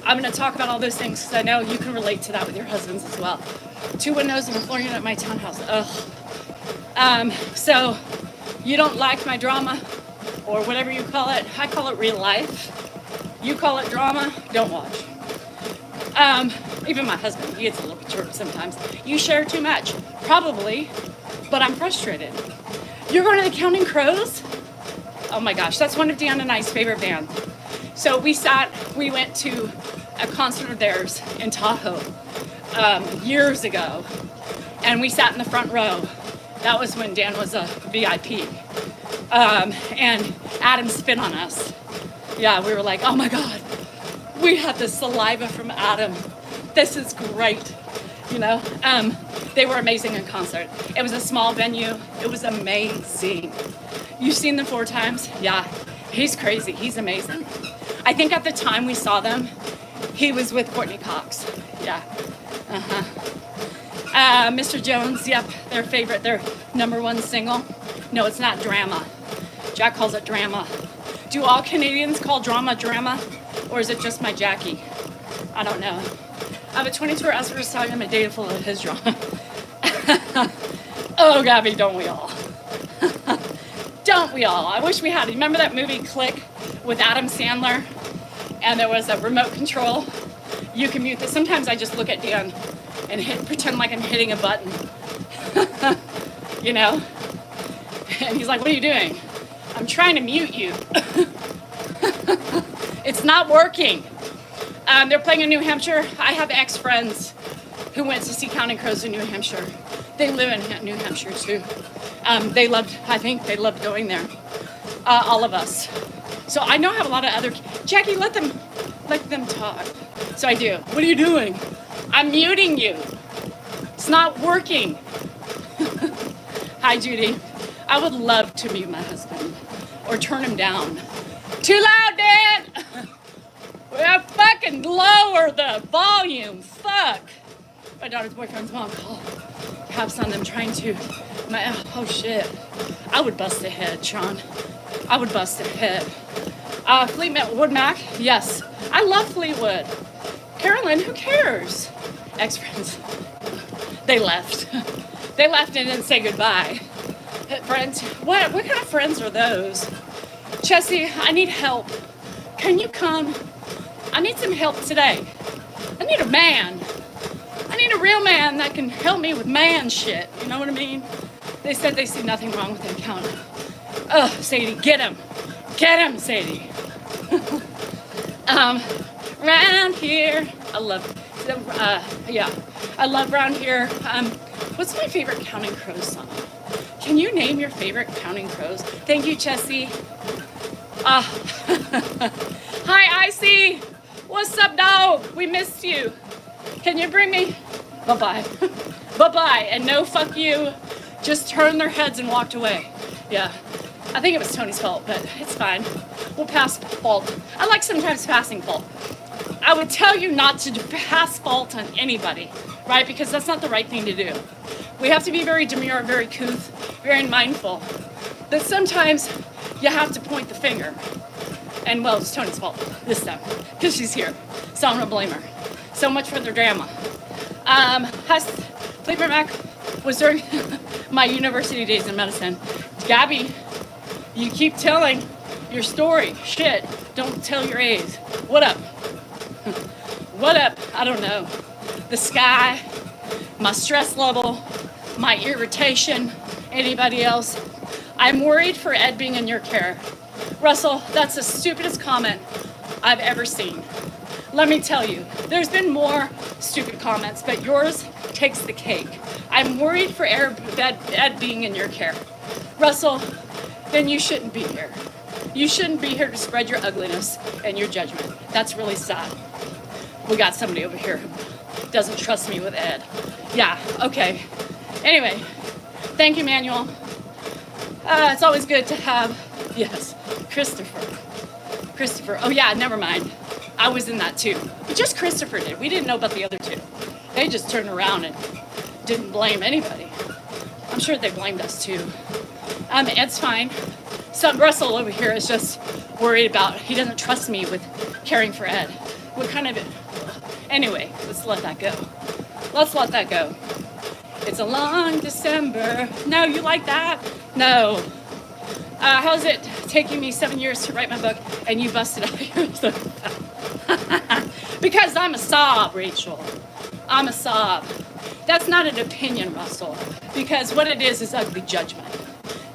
I'm gonna talk about all those things because I know you can relate to that with your husbands as well. 2 windows and a floor unit at my townhouse, ugh. So you don't like my drama or whatever you call it. I call it real life. You call it drama, don't watch. Even my husband, he gets a little perturbed sometimes. You share too much, probably, but I'm frustrated. You're going to the Counting Crows? Oh my gosh, that's one of Deanna and I's favorite bands. So we went to a concert of theirs in Tahoe years ago, and we sat in the front row. That was when Dan was a VIP. And Adam spit on us. Yeah, we were like, oh my God, we had the saliva from Adam. This is great. You know, they were amazing in concert. It was a small venue. It was amazing. You've seen them 4 times? Yeah, he's crazy. He's amazing. I think at the time we saw them, he was with Courtney Cox. Yeah. Mr. Jones, yep, their favorite, their #1 single. No, it's not Drama. Jack calls it Drama. Do all Canadians call drama drama? Or is it just my Jackie? I don't know. I have a 22-hour Asperger's telling him a data full of his drama. Oh, Gabby, don't we all? Don't we all? I wish we had. Remember that movie Click with Adam Sandler? And there was a remote control. You can mute this. Sometimes I just look at Dan and pretend like I'm hitting a button. You know? And he's like, what are you doing? I'm trying to mute you. It's not working. They're playing in New Hampshire. I have ex-friends who went to see Counting Crows in New Hampshire. They live in New Hampshire too. I think they loved going there. All of us. So I know I have a lot of other, Jackie, let them talk. So I do. What are you doing? I'm muting you. It's not working. Hi, Judy. I would love to mute my husband or turn him down. Too loud, Dad! Well, fucking lower the volume. Fuck. My daughter's boyfriend's mom called. Have some of them trying to. Oh shit. I would bust a head, Sean. I would bust a head. Fleetwood Mac? Yes. I love Fleetwood. Carolyn, who cares? Ex-friends. They left. They left and didn't say goodbye. Friends, what kind of friends are those? Chessie, I need help. Can you come? I need some help today. I need a man. I need a real man that can help me with man shit. You know what I mean? They said they see nothing wrong with the account. Ugh, Sadie, get him. Get him, Sadie. Round here, I love, I love Round Here. What's my favorite Counting Crows song? Can you name your favorite Counting Crows? Thank you, Chessie. Hi, Icy. What's up, dog? We missed you. Can you bring me? Bye-bye. Bye-bye. And no fuck you. Just turned their heads and walked away. Yeah. I think it was Tony's fault, but it's fine. We'll pass fault. I like sometimes passing fault. I would tell you not to pass fault on anybody, right? Because that's not the right thing to do. We have to be very demure, very couth, very mindful. That sometimes you have to point the finger. And well, it's Tony's fault this time, because she's here. So I'm gonna blame her. So much for the drama. Fleetwood Mac was during my university days in medicine. Gabby, you keep telling your story. Shit, don't tell your age. What up? What up? I don't know. The sky, my stress level, my irritation, anybody else. I'm worried for Ed being in your care. Russell, that's the stupidest comment I've ever seen. Let me tell you, there's been more stupid comments, but yours takes the cake. I'm worried for Ed being in your care. Russell, then you shouldn't be here. You shouldn't be here to spread your ugliness and your judgment. That's really sad. We got somebody over here who doesn't trust me with Ed. Yeah, okay. Anyway, thank you, Manuel. It's always good to have, yes, Christopher. Oh yeah, never mind. I was in that too. But just Christopher did. We didn't know about the other two. They just turned around and didn't blame anybody. I'm sure they blamed us too. Ed's fine. Russell over here is just worried about, he doesn't trust me with caring for Ed. What kind of, anyway, let's let that go. Let's let that go. It's a long December. No, you like that? No. How's it taking me 7 years to write my book and you busted out yours? Because I'm a sob, Rachel. I'm a sob. That's not an opinion, Russell. Because what it is ugly judgment.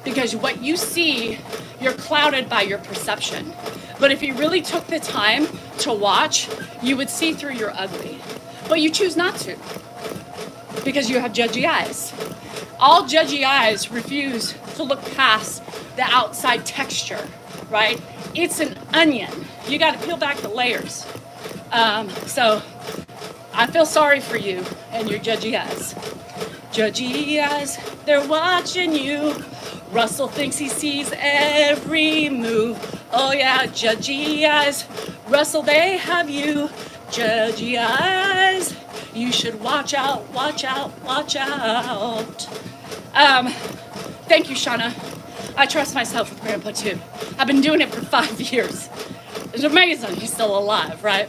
Because what you see, you're clouded by your perception. But if you really took the time to watch, you would see through your ugly. But you choose not to because you have judgy eyes. All judgy eyes refuse to look past the outside texture, right? It's an onion. You got to peel back the layers. So I feel sorry for you and your judgy eyes. Judgy eyes, they're watching you. Russell thinks he sees every move. Oh yeah, judgy eyes. Russell, they have you. Judgy eyes. You should watch out, watch out, watch out. Thank you, Shauna. I trust myself with Grandpa too. I've been doing it for 5 years. It's amazing he's still alive, right?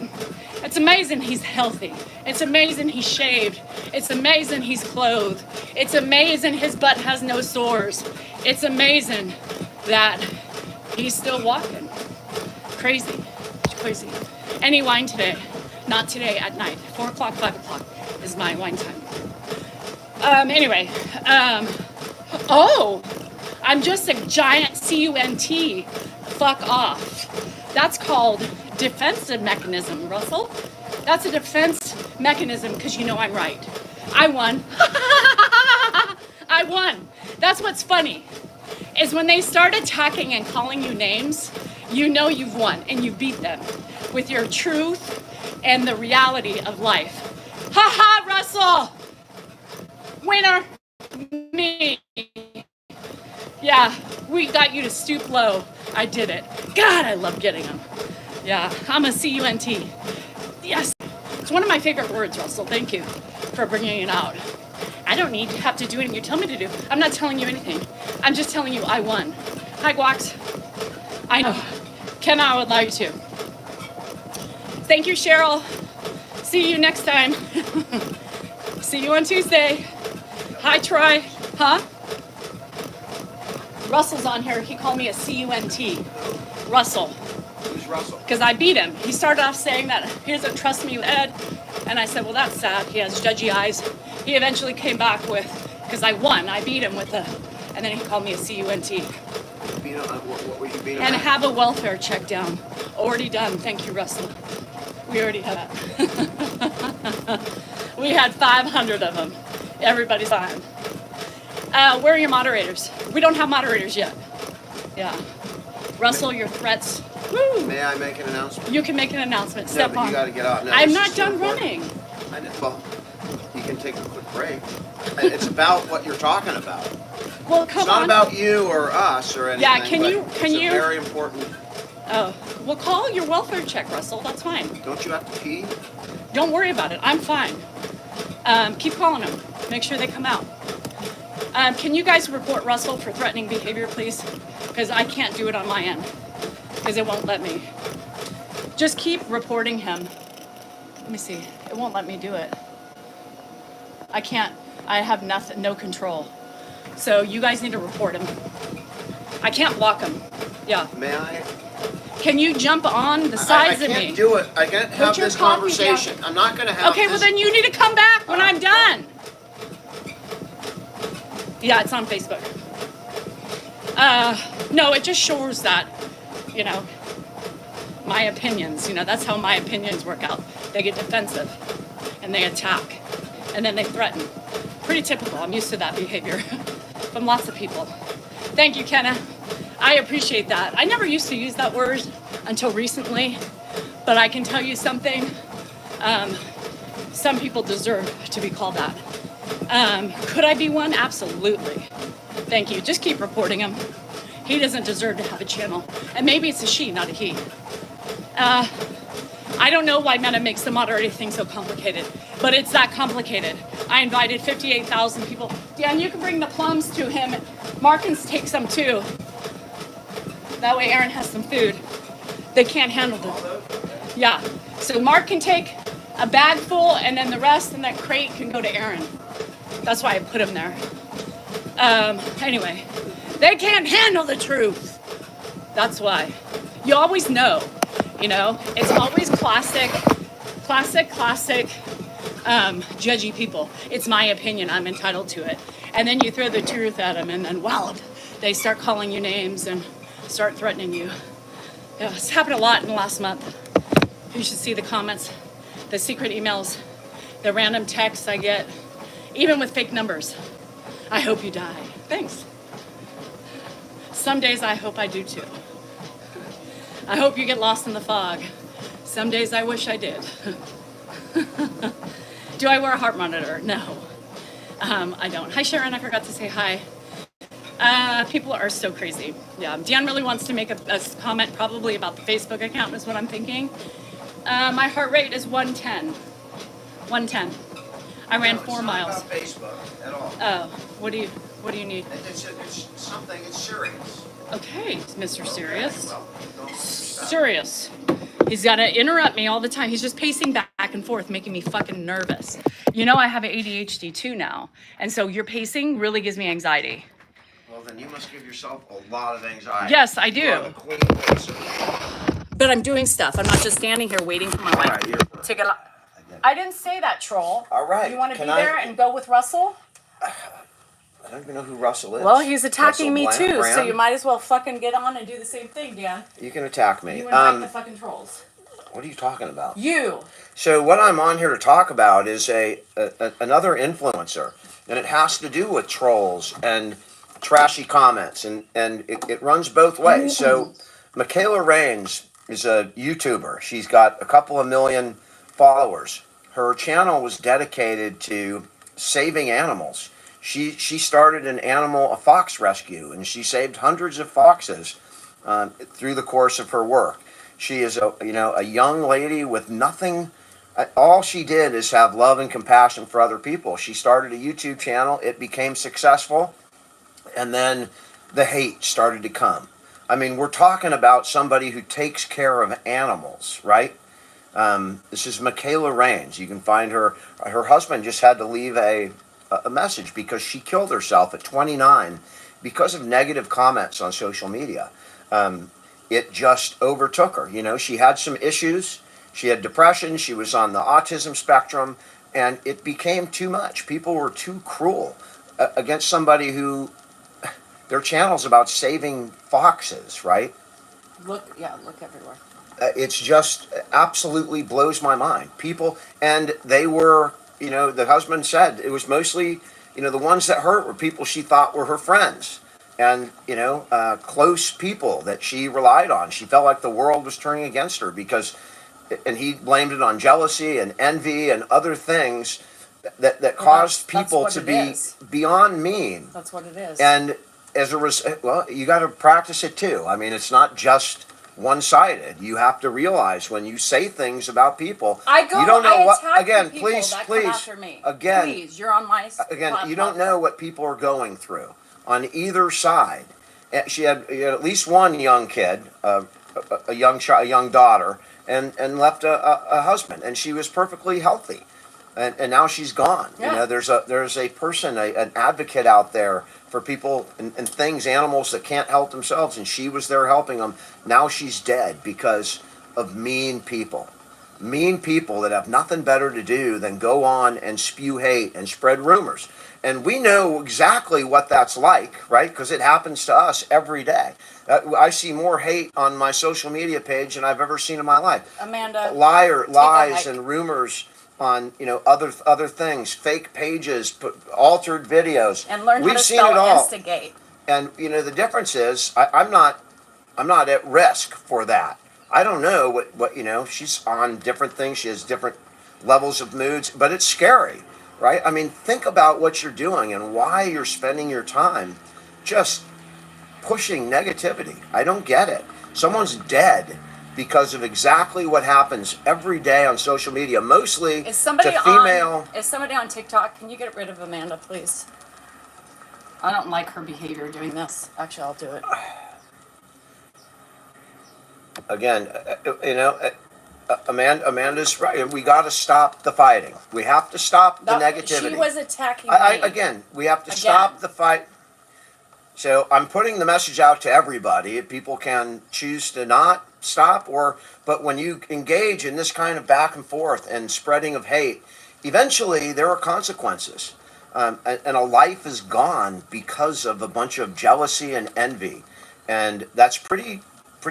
It's amazing he's healthy. It's amazing he's shaved. It's amazing he's clothed. It's amazing his butt has no sores. It's amazing that he's still walking. Crazy. It's crazy. Any wine today? Not today, at night. 4 o'clock, 5 o'clock is my wine time. Anyway. Oh, I'm just a giant CUNT. Fuck off. That's called defensive mechanism, Russell. That's a defense mechanism because you know I'm right. I won. I won. That's what's funny, is when they start attacking and calling you names, you know you've won and you beat them with your truth and the reality of life. Ha ha, Russell! Winner, me. Yeah, we got you to stoop low. I did it. God, I love getting them. Yeah, I'm a CUNT. Yes, it's one of my favorite words, Russell. Thank you for bringing it out. I don't need to have to do anything you tell me to do. I'm not telling you anything. I'm just telling you I won. Hi, Guax. I know. Ken, I would like you to. Thank you, Cheryl. See you next time. See you on Tuesday. Hi, Troy. Huh? Russell's on here. He called me a CUNT. Russell. Who's Russell? Because I beat him. He started off saying that he doesn't trust me with Ed. And I said, well, that's sad. He has judgy eyes. He eventually came back with, because I won. I beat him with a, and then he called me a CUNT. What were you beating And at? have a welfare check down. Already done. Thank you, Russell. We already had that. We had 500 of them. Everybody's fine. Where are your moderators? We don't have moderators yet. Yeah. Russell, your threats. Woo! May I make an announcement? You can make an announcement. No, Step but on. you got to get out. No, I'm this not is so done important. running. I know. Well, you can take a quick break. It's about what you're talking about. Well, come It's not on. about you or us or anything. Yeah, can but you- it's you- a very important. Oh, well, call your welfare check, Russell. That's fine. Don't you have to pee? Don't worry about it. I'm fine. Keep calling them. Make sure they come out. Can you guys report Russell for threatening behavior, please? Because I can't do it on my end. Because it won't let me. Just keep reporting him. Let me see. It won't let me do it. I can't. I have nothing, no control. So you guys need to report him. I can't block him. Yeah. May I? Can you jump on the sides I of me? can't do it. I can't have your this coffee conversation. down. I'm not going to have Okay, this. well then you need to come back when I'm done. Yeah, it's on Facebook. No, it just shows that, you know, my opinions, that's how my opinions work out. They get defensive and they attack and then they threaten. Pretty typical. I'm used to that behavior from lots of people. Thank you, Kenna. I appreciate that. I never used to use that word until recently, but I can tell you something. Some people deserve to be called that. Could I be one? Absolutely. Thank you. Just keep reporting him. He doesn't deserve to have a channel. And maybe it's a she, not a he. I don't know why Meta makes the moderator thing so complicated, but it's that complicated. I invited 58,000 people. Dan, you can bring the plums to him. Mark can take some too. That way Aaron has some food. They can't handle them. Yeah. So Mark can take a bag full and then the rest in that crate can go to Aaron. That's why I put him there. Anyway, they can't handle the truth. That's why. You always know, it's always classic, judgy people. It's my opinion, I'm entitled to it. And then you throw the truth at them and then wow, they start calling you names and start threatening you. Yeah, it's happened a lot in the last month. You should see the comments, the secret emails, the random texts I get, even with fake numbers. I hope you die. Thanks. Some days I hope I do too. I hope you get lost in the fog. Some days I wish I did. Do I wear a heart monitor? No. I don't. Hi Sharon, I forgot to say hi. People are so crazy. Yeah, Dan really wants to make a comment probably about the Facebook account is what I'm thinking. My heart rate is 110. 110. I ran 4 miles. It's not about Facebook at all. Oh, what do you need? It's something. It's serious. Okay, Mr. Serious. Well, don't stop. Serious. He's got to interrupt me all the time. He's just pacing back and forth, making me fucking nervous. You know, I have ADHD too now. And so your pacing really gives me anxiety. Well, then you must give yourself a lot of anxiety. Yes, I do. You are the queen pacer. But I'm doing stuff. I'm not just standing here waiting for my All life right, you're- to get out. I didn't say that, troll. All right, You want to be can I- there and go with Russell? I don't even know who Russell is. Well, he's attacking me Russell too, so Brand? you might as well fucking get on and do the same thing, Dan. You can attack me. You invite the fucking trolls. What are you talking about? You. So what I'm on here to talk about is another influencer, and it has to do with trolls and trashy comments, and it runs both ways. So Michaela Raines is a YouTuber. She's got a couple of million followers. Her channel was dedicated to saving animals. She started a fox rescue, and she saved hundreds of foxes through the course of her work. She is a young lady with nothing. All she did is have love and compassion for other people. She started a YouTube channel. It became successful, and then the hate started to come. I mean, we're talking about somebody who takes care of animals, right? This is Michaela Raines. You can find her. Her husband just had to leave a message because she killed herself at 29 because of negative comments on social media. It just overtook her. You know, she had some issues. She had depression. She was on the autism spectrum, and it became too much. People were too cruel against somebody who their channel's about saving foxes, right? Look everywhere. It's just absolutely blows my mind. People, and they were, the husband said it was mostly, the ones that hurt were people she thought were her friends. And, close people that she relied on. She felt like the world was turning against her because, and he blamed it on jealousy and envy and other things that caused people to be beyond mean. That's what it is. And as a result, well, you got to practice it too. I mean, it's not just one-sided. You have to realize when you say things about people, you don't know what. Again, please, again, please, you're on my. Again, you don't know what people are going through on either side. She had at least one young kid, a young daughter, and left a husband, and she was perfectly healthy, and now she's gone. Yeah. There's a person, an advocate out there for people and things, animals that can't help themselves, and she was there helping them. Now she's dead because of mean people that have nothing better to do than go on and spew hate and spread rumors. And we know exactly what that's like, right? Because it happens to us every day. I see more hate on my social media page than I've ever seen in my life. Amanda, lies and rumors on other things, fake pages, altered videos. And learn We've how to seen spell it all. instigate. And the difference is I'm not at risk for that. I don't know what she's on different things. She has different levels of moods, but it's scary. Right? I mean, think about what you're doing and why you're spending your time just pushing negativity. I don't get it. Someone's dead because of exactly what happens every day on social media, mostly to female. Is somebody on TikTok? Can you get rid of Amanda, please? I don't like her behavior doing this. Actually, I'll do it. Again, Amanda's right. We got to stop the fighting. We have to stop the negativity. She was attacking me. Again, we have to stop the fight. So I'm putting the message out to everybody. People can choose to not stop, but when you engage in this kind of back and forth and spreading of hate, eventually there are consequences, and a life is gone because of a bunch of jealousy and envy, and that's pretty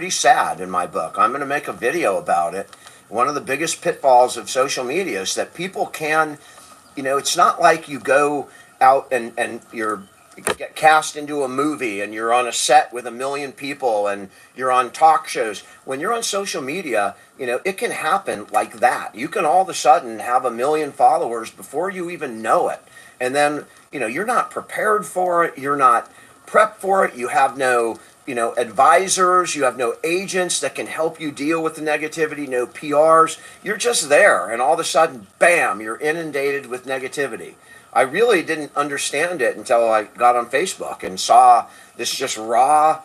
sad in my book. I'm going to make a video about it. One of the biggest pitfalls of social media is that people can, it's not like you go out and you get cast into a movie and you're on a set with a million people and you're on talk shows. When you're on social media, it can happen like that. You can all of a sudden have a million followers before you even know it. And then, you're not prepared for it. You're not prepped for it. You have no, advisors. You have no agents that can help you deal with the negativity, no PRs. You're just there. And all of a sudden, bam, you're inundated with negativity. I really didn't understand it until I got on Facebook and saw this just raw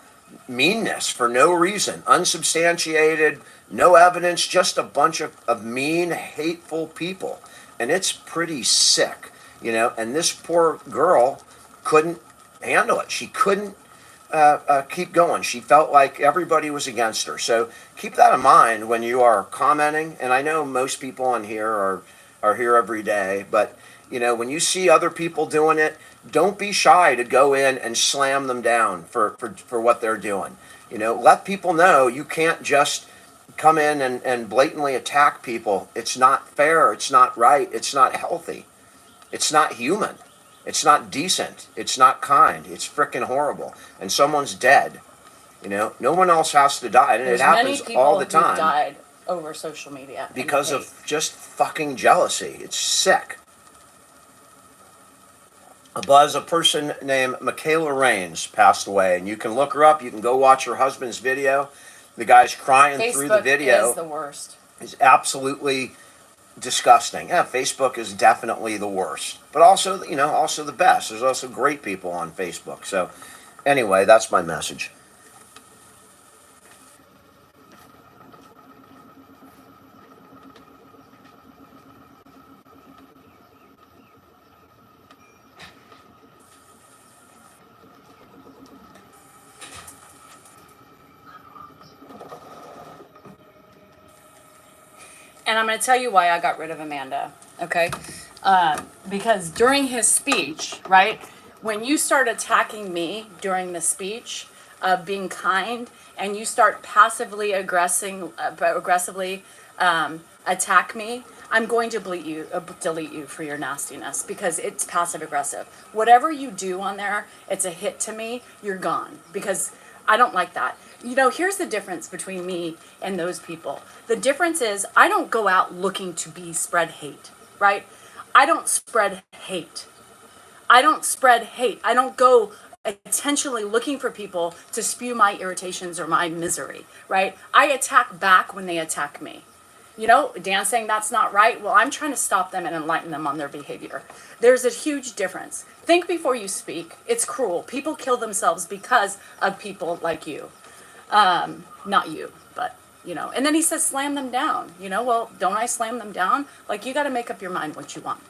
meanness for no reason, unsubstantiated, no evidence, just a bunch of mean, hateful people. And it's pretty sick, and this poor girl couldn't handle it. She couldn't keep going. She felt like everybody was against her. So keep that in mind when you are commenting. And I know most people on here are here every day, but when you see other people doing it, don't be shy to go in and slam them down for what they're doing. Let people know you can't just come in and blatantly attack people. It's not fair. It's not right. It's not healthy. It's not human. It's not decent. It's not kind. It's freaking horrible. And someone's dead. No one else has to die. And There's it happens all the time. Many people who died over social media because of just fucking jealousy. It's sick. A person named Michaela Raines passed away, and you can look her up. You can go watch her husband's video. The guy's crying through the video. Facebook is the worst. It's absolutely disgusting. Yeah, Facebook is definitely the worst, but also, also the best. There's also great people on Facebook. So, anyway, that's my message. And I'm going to tell you why I got rid of Amanda, okay? Because during his speech, right, when you start attacking me during the speech of being kind and you start passively aggressively attack me, I'm going to delete you for your nastiness because it's passive aggressive. Whatever you do on there, it's a hit to me, you're gone because I don't like that. Here's the difference between me and those people. The difference is I don't go out looking to spread hate, right? I don't spread hate. I don't go intentionally looking for people to spew my irritations or my misery, right? I attack back when they attack me. Dan saying that's not right. Well, I'm trying to stop them and enlighten them on their behavior. There's a huge difference. Think before you speak. It's cruel. People kill themselves because of people like you. Not you, but, And then he says, slam them down. Well, don't I slam them down? Like, you got to make up your mind what you want.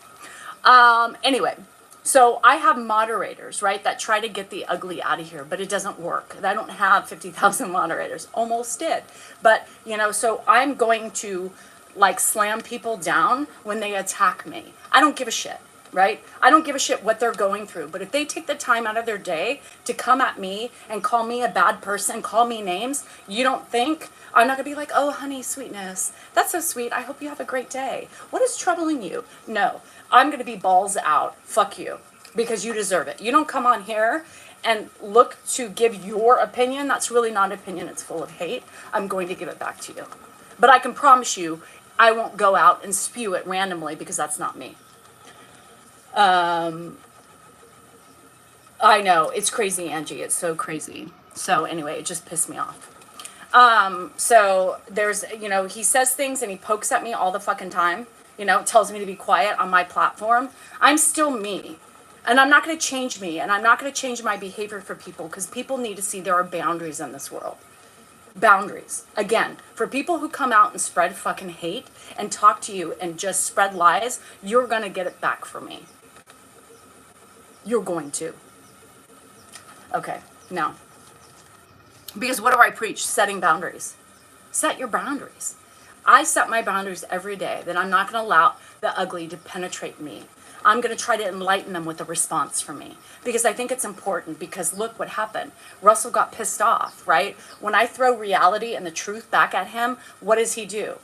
Anyway, so I have moderators, right, that try to get the ugly out of here, but it doesn't work. I don't have 50,000 moderators. Almost did. But, so I'm going to, slam people down when they attack me. I don't give a shit. Right? I don't give a shit what they're going through. But if they take the time out of their day to come at me and call me a bad person, call me names, you don't think I'm not going to be like, oh, honey, sweetness. That's so sweet. I hope you have a great day. What is troubling you? No, I'm going to be balls out. Fuck you. Because you deserve it. You don't come on here and look to give your opinion. That's really not opinion. It's full of hate. I'm going to give it back to you. But I can promise you I won't go out and spew it randomly because that's not me. I know, it's crazy, Angie. It's so crazy. So anyway, it just pissed me off. So there's, he says things and he pokes at me all the fucking time, tells me to be quiet on my platform. I'm still me. And I'm not going to change me. And I'm not going to change my behavior for people because people need to see there are boundaries in this world. Boundaries. Again, for people who come out and spread fucking hate and talk to you and just spread lies, you're going to get it back from me. You're going to. Okay, now. Because what do I preach? Setting boundaries. Set your boundaries. I set my boundaries every day that I'm not going to allow the ugly to penetrate me. I'm going to try to enlighten them with a response from me. Because I think it's important because look what happened. Russell got pissed off, right? When I throw reality and the truth back at him, what does he do?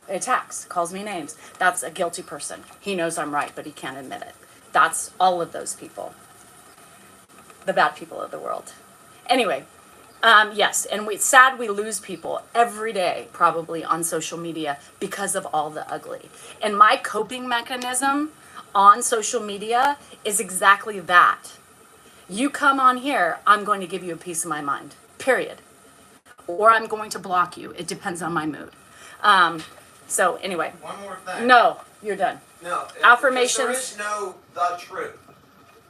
attacks, calls me names. That's a guilty person. He knows I'm right, but he can't admit it. That's all of those people, the bad people of the world. Anyway, yes, and it's sad we lose people every day, probably on social media because of all the ugly. And my coping mechanism on social media is exactly that. You come on here, I'm going to give you a piece of my mind, period. Or I'm going to block you. It depends on my mood. So anyway. One more thing. No, you're done. No. Affirmations. There is no the truth,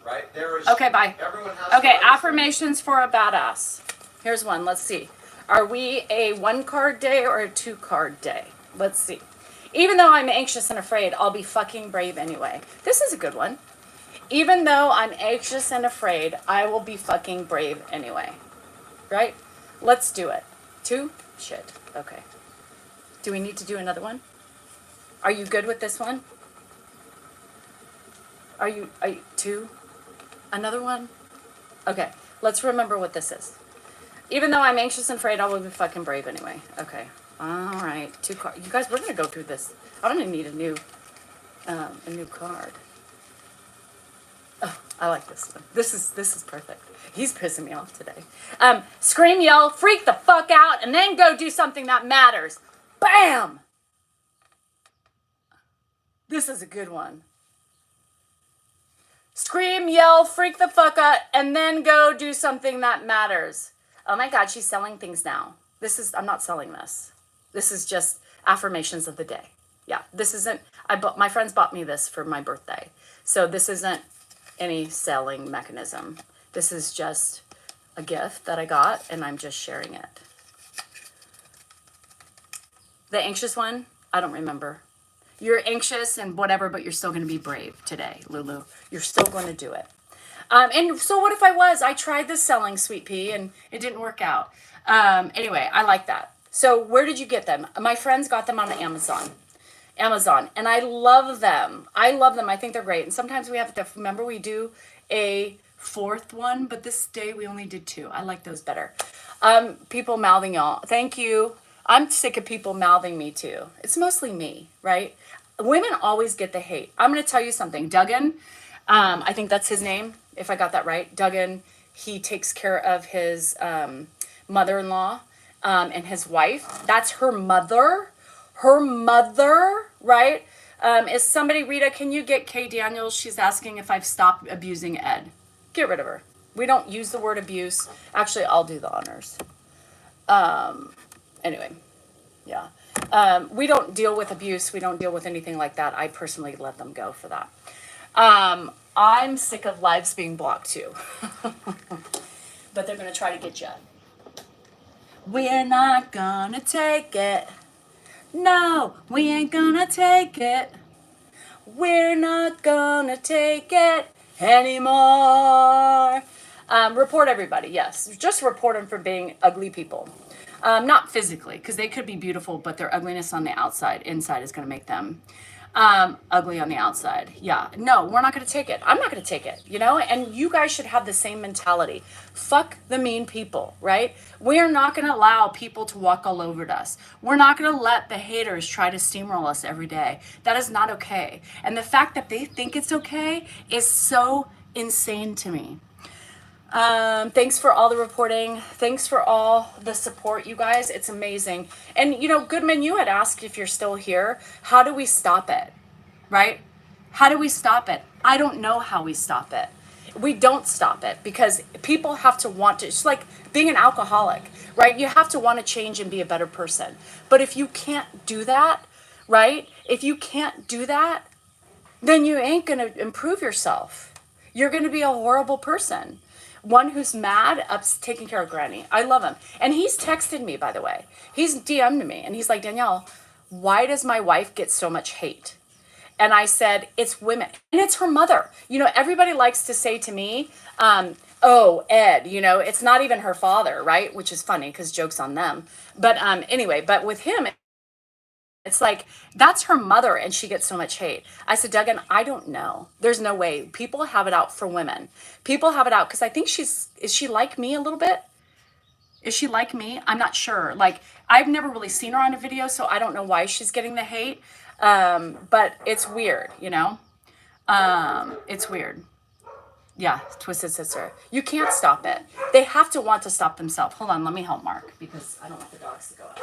right? There is. Okay, bye. Everyone has. Okay, affirmations for a badass. Here's one. Let's see. Are we a 1-card day or a 2-card day? Let's see. Even though I'm anxious and afraid, I'll be fucking brave anyway. This is a good one. Even though I'm anxious and afraid, I will be fucking brave anyway. Right? Let's do it. 2? Shit. Okay. Do we need to do another one? Are you good with this one? Are you 2? Another one? Okay. Let's remember what this is. Even though I'm anxious and afraid, I will be fucking brave anyway. Okay. All right. 2 cards. You guys, we're gonna go through this. I don't even need a new card. Oh, I like this one. This is perfect. He's pissing me off today. Scream, yell, freak the fuck out, and then go do something that matters. Bam! This is a good one. Scream, yell, freak the fuck out, and then go do something that matters. Oh my God, she's selling things now. I'm not selling this. This is just affirmations of the day. Yeah, this isn't, my friends bought me this for my birthday. So this isn't any selling mechanism. This is just a gift that I got and I'm just sharing it. The anxious one, I don't remember. You're anxious and whatever, but you're still going to be brave today, Lulu. You're still going to do it. And so what if I tried this selling Sweet Pea and it didn't work out. Anyway, I like that. So where did you get them? My friends got them on Amazon. And I love them. I think they're great. And sometimes we have to, remember we do a 4th one, but this day we only did 2. I like those better. People mouthing y'all. Thank you. I'm sick of people mouthing me too. It's mostly me, right? Women always get the hate. I'm going to tell you something. Duggan, I think that's his name, if I got that right. Duggan, he takes care of his mother-in-law and his wife. That's her mother. Her mother, right? Is somebody, Rita, can you get Kay Daniels? She's asking if I've stopped abusing Ed. Get rid of her. We don't use the word abuse. Actually, I'll do the honors. Anyway, yeah. We don't deal with abuse. We don't deal with anything like that. I personally let them go for that. I'm sick of lives being blocked too. But they're going to try to get you. We're not going to take it. No, we ain't gonna take it. We're not gonna take it anymore. Report everybody, yes. Just report them for being ugly people. Not physically, because they could be beautiful, but their ugliness on the inside is gonna make them ugly on the outside. Yeah, no, we're not gonna take it. I'm not gonna take it, and you guys should have the same mentality. Fuck the mean people, right? We are not gonna allow people to walk all over us. We're not gonna let the haters try to steamroll us every day. That is not okay. And the fact that they think it's okay is so insane to me. Thanks for all the reporting. Thanks for all the support, you guys. It's amazing. And, Goodman, you had asked if you're still here. How do we stop it? Right? How do we stop it? I don't know how we stop it. We don't stop it because people have to want to. It's like being an alcoholic, right? You have to want to change and be a better person. But if you can't do that, right? If you can't do that, then you ain't going to improve yourself. You're going to be a horrible person. One who's mad, taking care of Granny. I love him. And he's texted me, by the way. He's DM'd me. And he's like, Danielle, why does my wife get so much hate? And I said, it's women. And it's her mother. Everybody likes to say to me, oh, Ed, it's not even her father, right? Which is funny because joke's on them. But anyway, but with him, it's like, that's her mother and she gets so much hate. I said, Duggan, I don't know. There's no way. People have it out for women. People have it out because I think is she like me a little bit? Is she like me? I'm not sure. Like, I've never really seen her on a video, so I don't know why she's getting the hate. But it's weird, you know? It's weird. Yeah, Twisted Sister. You can't stop it. They have to want to stop themselves. Hold on, let me help Mark because I don't want the dogs to go out.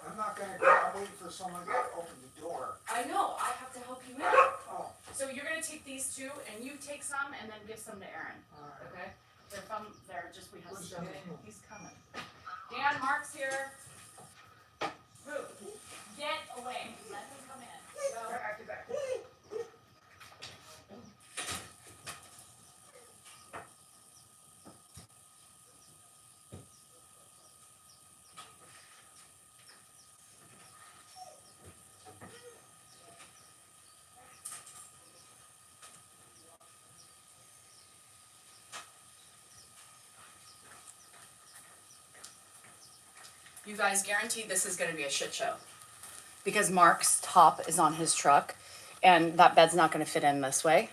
I'm not gonna go. I'm waiting for someone to open the door. I know, I have to help you in. Oh, So you're gonna take these two and you take some and then give some to Aaron. alright. Okay? They're from, they're just, we have Where's stuff. Daniel? He's coming. Dan, Mark's here. Move. Get away. Let him come in. Go. Back, back. You guys guarantee this is gonna be a shit show. Because Mark's top is on his truck and that bed's not gonna fit in this way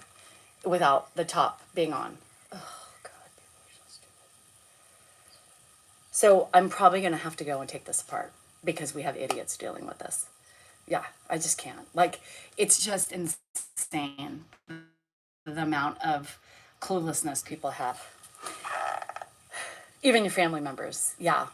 without the top being on. Oh God, people are so stupid. So I'm probably gonna have to go and take this apart because we have idiots dealing with this. Yeah, I just can't. Like, it's just insane the amount of cluelessness people have. Even your family members, yeah.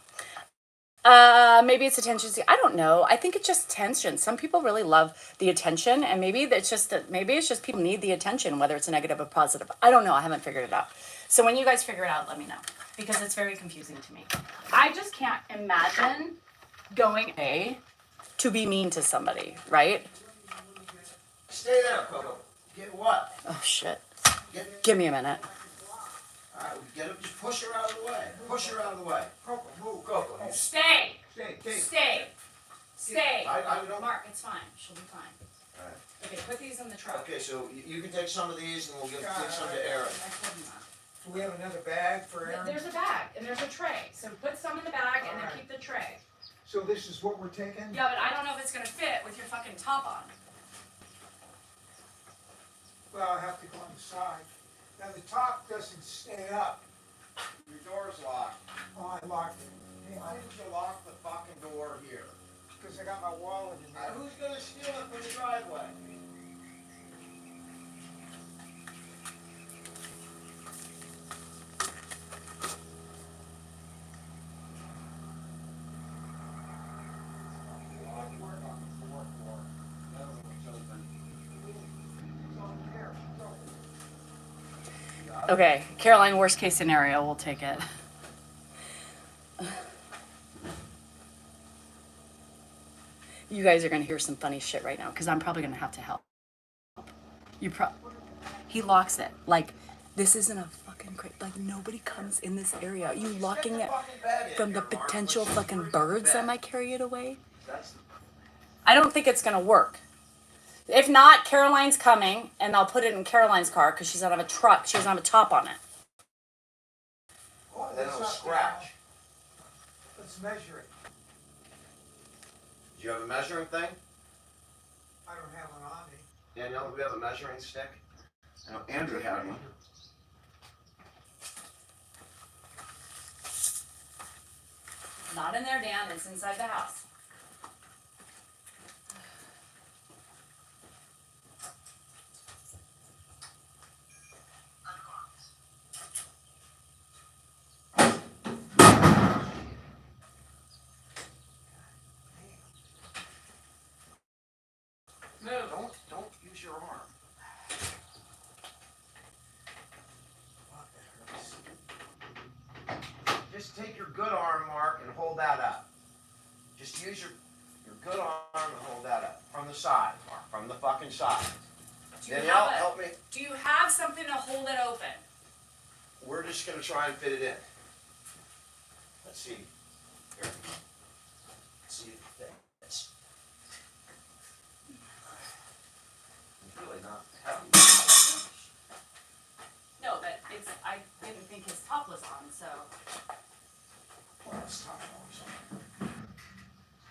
Maybe it's attention seeking. I don't know. I think it's just tension. Some people really love the attention, and maybe it's just people need the attention, whether it's a negative or positive. I don't know. I haven't figured it out. So when you guys figure it out, let me know because it's very confusing to me. I just can't imagine going to be mean to somebody, right? Stay there, Coco. Get what? Oh shit. Get. Give me a minute. All right, get him. Just push her out of the way. Push her out of the way. Coco, move. Coco. You Stay. Stay. Stay. I don't. Mark, it's fine. She'll be fine. All right. Okay, put these in the truck. Okay, so you can take some of these, and we'll take some to Aaron. I told him that. Do we have another bag for Aaron? There's a bag and there's a tray. So put some in the bag and then Alright. keep the tray. So this is what we're taking? Yeah, but I don't know if it's gonna fit with your fucking top on. Well, I have to go on the side. Now the top doesn't stay up. Your door's locked. Oh, I locked it. Hey, Why did you lock the fucking door here? because I got my wallet in there. Who's gonna steal it from the driveway? Locked work on the fourth floor. The other one's open. It's on there. It's open. Okay, Caroline, worst case scenario, we'll take it. You guys are gonna hear some funny shit right now because I'm probably gonna have to help. He locks it. Like, this isn't a fucking like nobody comes in this area. Are you locking it from the potential fucking birds that might carry it away? I don't think it's gonna work. If not, Caroline's coming and I'll put it in Caroline's car because she doesn't have a truck. She doesn't have a top on it. Oh, Then that's it'll not scratch. bad. Let's measure it. Do you have a measuring thing? I don't have one on me. Danielle, do we have a measuring stick? I know Andrew had one. Not in there, Dan. It's inside the house. Move. Don't use your arm. Fuck, that hurts. Just take your good arm, Mark, and hold that up. Just use your good arm and hold that up. From the side, Mark. From the fucking side. Do you Danielle, have help me. Do you have something to hold it open? We're just gonna try and fit it in. Let's see. Here. Let's see if it fits. It's really not heavy. No, but it's. I didn't think his top was on, so. Well, it's tough.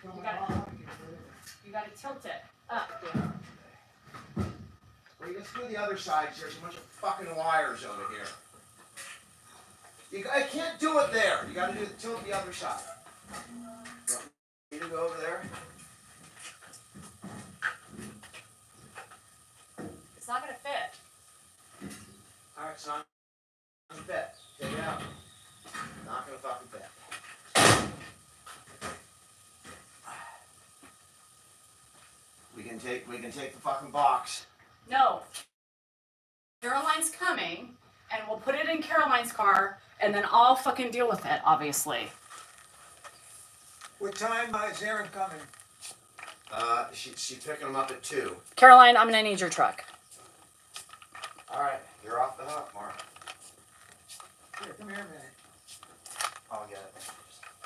Going got it. on, get rid of it. You gotta tilt it up. Well, let's do the other side. There's a bunch of fucking wires over here. I can't do it there. You got to do the tilt the other side. You want me to go over there? It's not gonna fit. All right, it's not gonna fit. Take it out. Not gonna fucking fit. We can take the fucking box. No. Caroline's coming, and we'll put it in Caroline's car, and then I'll fucking deal with it, obviously. What time is Aaron coming? She's picking them up at 2. Caroline, I'm gonna need your truck. All right, you're off the hook, Mark. Here, come here a minute. I'll get it.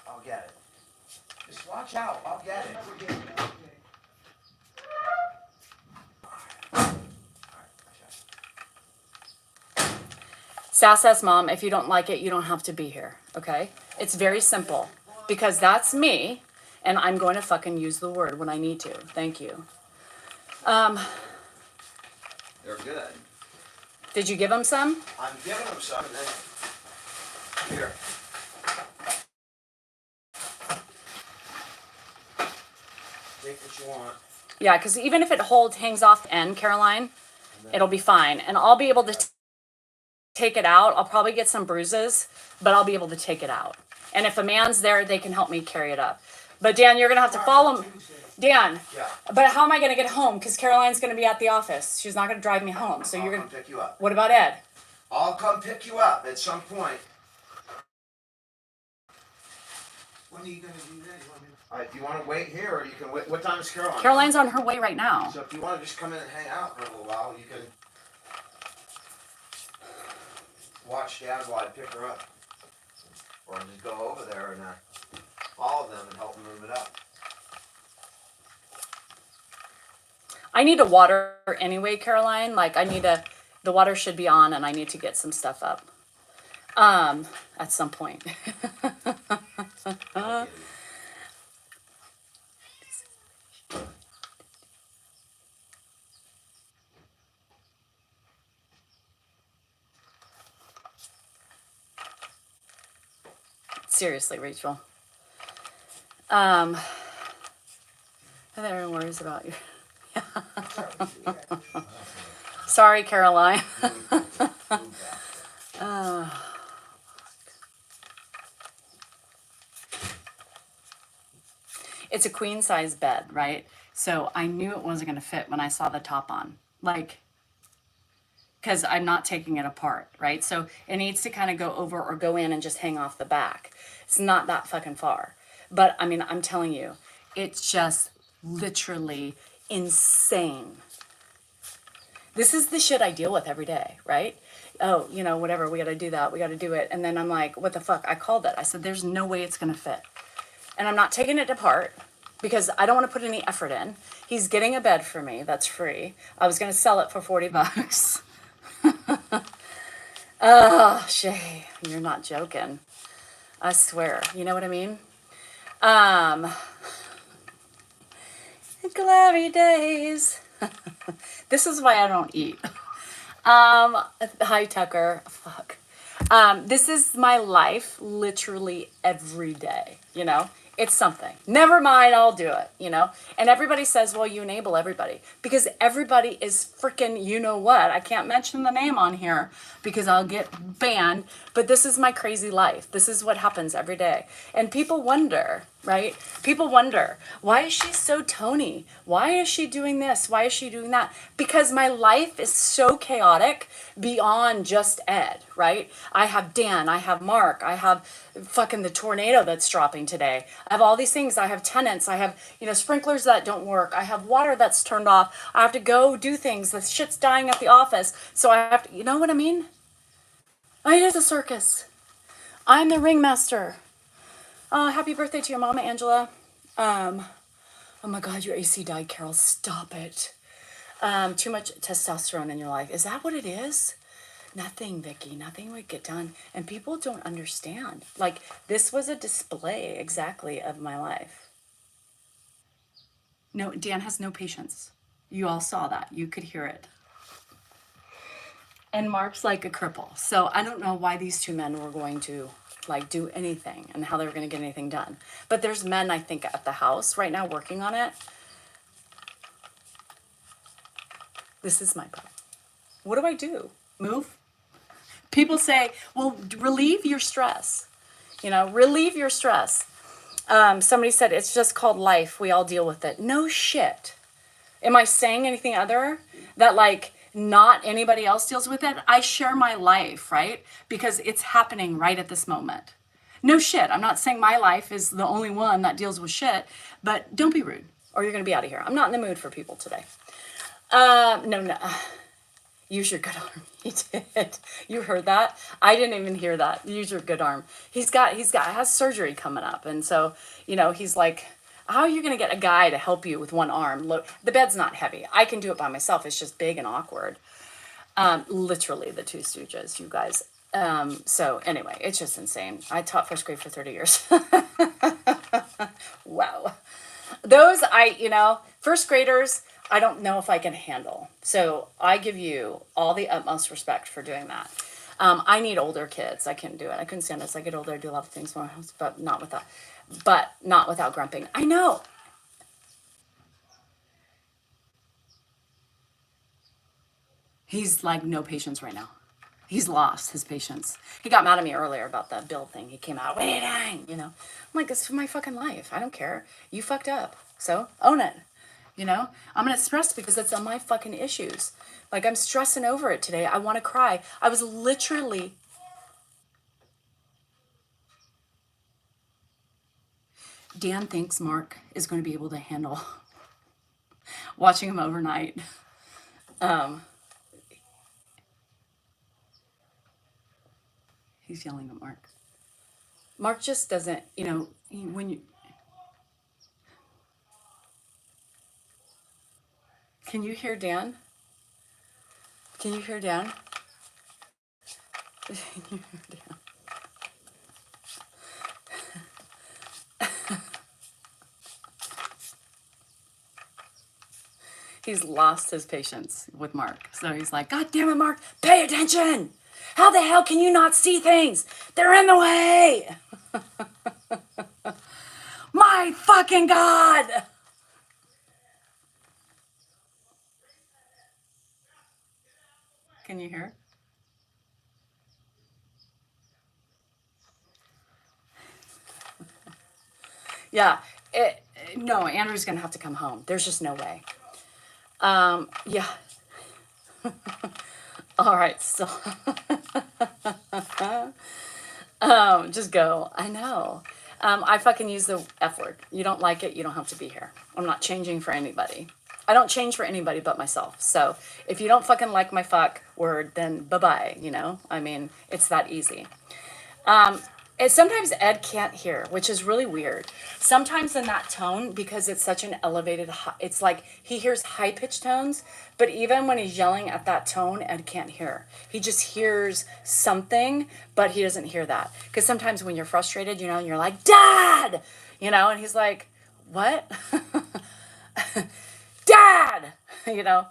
I'll get it. Just watch out. I'll get it. I'll get it, I'll get it. Sass Mom, if you don't like it, you don't have to be here, okay? It's very simple, because that's me, and I'm going to fucking use the word when I need to. Thank you. They're good. Did you give him some? I'm giving them some, and then here. Take what you want. Yeah, because even if it hangs off the end, Caroline, it'll be fine. And I'll be able to take it out. I'll probably get some bruises, but I'll be able to take it out. And if a man's there, they can help me carry it up. But Dan, you're going to have to follow me. Dan, Yeah. but how am I going to get home? Because Caroline's going to be at the office. She's not going to drive me home. So I'll you're come going to... pick you up. What about Ed? I'll come pick you up at some point. When are you gonna do that? You want me to- If you want to wait here, or you can wait. What time is Caroline? Caroline's on her way right now. So if you want to just come in and hang out for a little while, you can watch Dad while I pick her up. Or just go over there and follow them and help them move it up. I need to water anyway, Caroline. Like, the water should be on, and I need to get some stuff up. At some point. Seriously, Rachel. Everyone worries about you. Sorry, Caroline. It's a queen size bed, right? So I knew it wasn't going to fit when I saw the top on. Like, because I'm not taking it apart, right? So it needs to kind of go over or go in and just hang off the back. It's not that fucking far. But I mean, I'm telling you, it's just literally insane. This is the shit I deal with every day, right? Oh, you know, whatever, we got to do that. We got to do it. And then I'm like, what the fuck? I called it. I said, there's no way it's going to fit. And I'm not taking it apart because I don't want to put any effort in. He's getting a bed for me that's free. I was going to sell it for $40. Oh, Shay, you're not joking. I swear. You know what I mean? Glory days. This is why I don't eat. Hi, Tucker. Fuck. This is my life literally every day, you know? It's something. Never mind, I'll do it, you know? And everybody says, well, you enable everybody. Because everybody is freaking, you know what? I can't mention the name on here because I'll get banned. But this is my crazy life. This is what happens every day. And people wonder, right? People wonder, why is she so Tony? Why is she doing this? Why is she doing that? Because my life is so chaotic beyond just Ed, right? I have Dan, I have Mark, I have fucking the tornado that's dropping today. I have all these things. I have tenants. I have, you know, sprinklers that don't work. I have water that's turned off. I have to go do things. The shit's dying at the office. So I have to, you know what I mean? It is a circus. I'm the ringmaster. Happy birthday to your mama, Angela. Oh my God, your AC died, Carol. Stop it. Too much testosterone in your life. Is that what it is? Nothing, Vicky. Nothing would get done. And people don't understand. Like, this was a display exactly of my life. No, Dan has no patience. You all saw that. You could hear it. and Mark's like a cripple. So I don't know why these two men were going to like do anything and how they were going to get anything done. But there's men, I think, at the house right now working on it. This is my problem. What do I do? Move? People say, well, relieve your stress. You know, relieve your stress. Somebody said, it's just called life. We all deal with it. No shit. Am I saying anything other that like not anybody else deals with it? I share my life, right? Because it's happening right at this moment. No shit. I'm not saying my life is the only one that deals with shit, but don't be rude or you're going to be out of here. I'm not in the mood for people today. No. Use your good arm. He did. You heard that? I didn't even hear that. Use your good arm. Has surgery coming up. And so, you know, he's like, how are you going to get a guy to help you with one arm? Look, the bed's not heavy. I can do it by myself. It's just big and awkward. Literally the Two Stooges, you guys. So anyway, it's just insane. I taught first grade for 30 years. Wow. First graders, I don't know if I can handle. So I give you all the utmost respect for doing that. I need older kids. I couldn't do it. I couldn't stand it. As I get older, I do a lot of things more, but not without grumping. I know. He's like no patience right now. He's lost his patience. He got mad at me earlier about the bill thing. He came out, what are you doing? You know, I'm like, it's my fucking life. I don't care. You fucked up. So own it. You know, I'm going to stress because it's on my fucking issues. Like I'm stressing over it today. I want to cry. I was literally. Dan thinks Mark is going to be able to handle watching him overnight. He's yelling at Mark. Mark just doesn't, you know, when you. Can you hear Dan? Can you hear Dan? Can you hear Dan? He's lost his patience with Mark. So he's like, God damn it, Mark, pay attention. How the hell can you not see things? They're in the way. My fucking God. Can you hear? Yeah. No, Andrew's going to have to come home. There's just no way. Yeah. All right. So just go. I know. I fucking use the F word. You don't like it, you don't have to be here. I'm not changing for anybody. I don't change for anybody but myself. So if you don't fucking like my fuck word, then bye-bye, you know? I mean, it's that easy. Sometimes Ed can't hear, which is really weird. Sometimes in that tone, because it's such an elevated, it's like he hears high-pitched tones, but even when he's yelling at that tone, Ed can't hear. He just hears something, but he doesn't hear that. Because sometimes when you're frustrated, you know, and you're like, Dad! You know, and he's like, what? Dad! You know,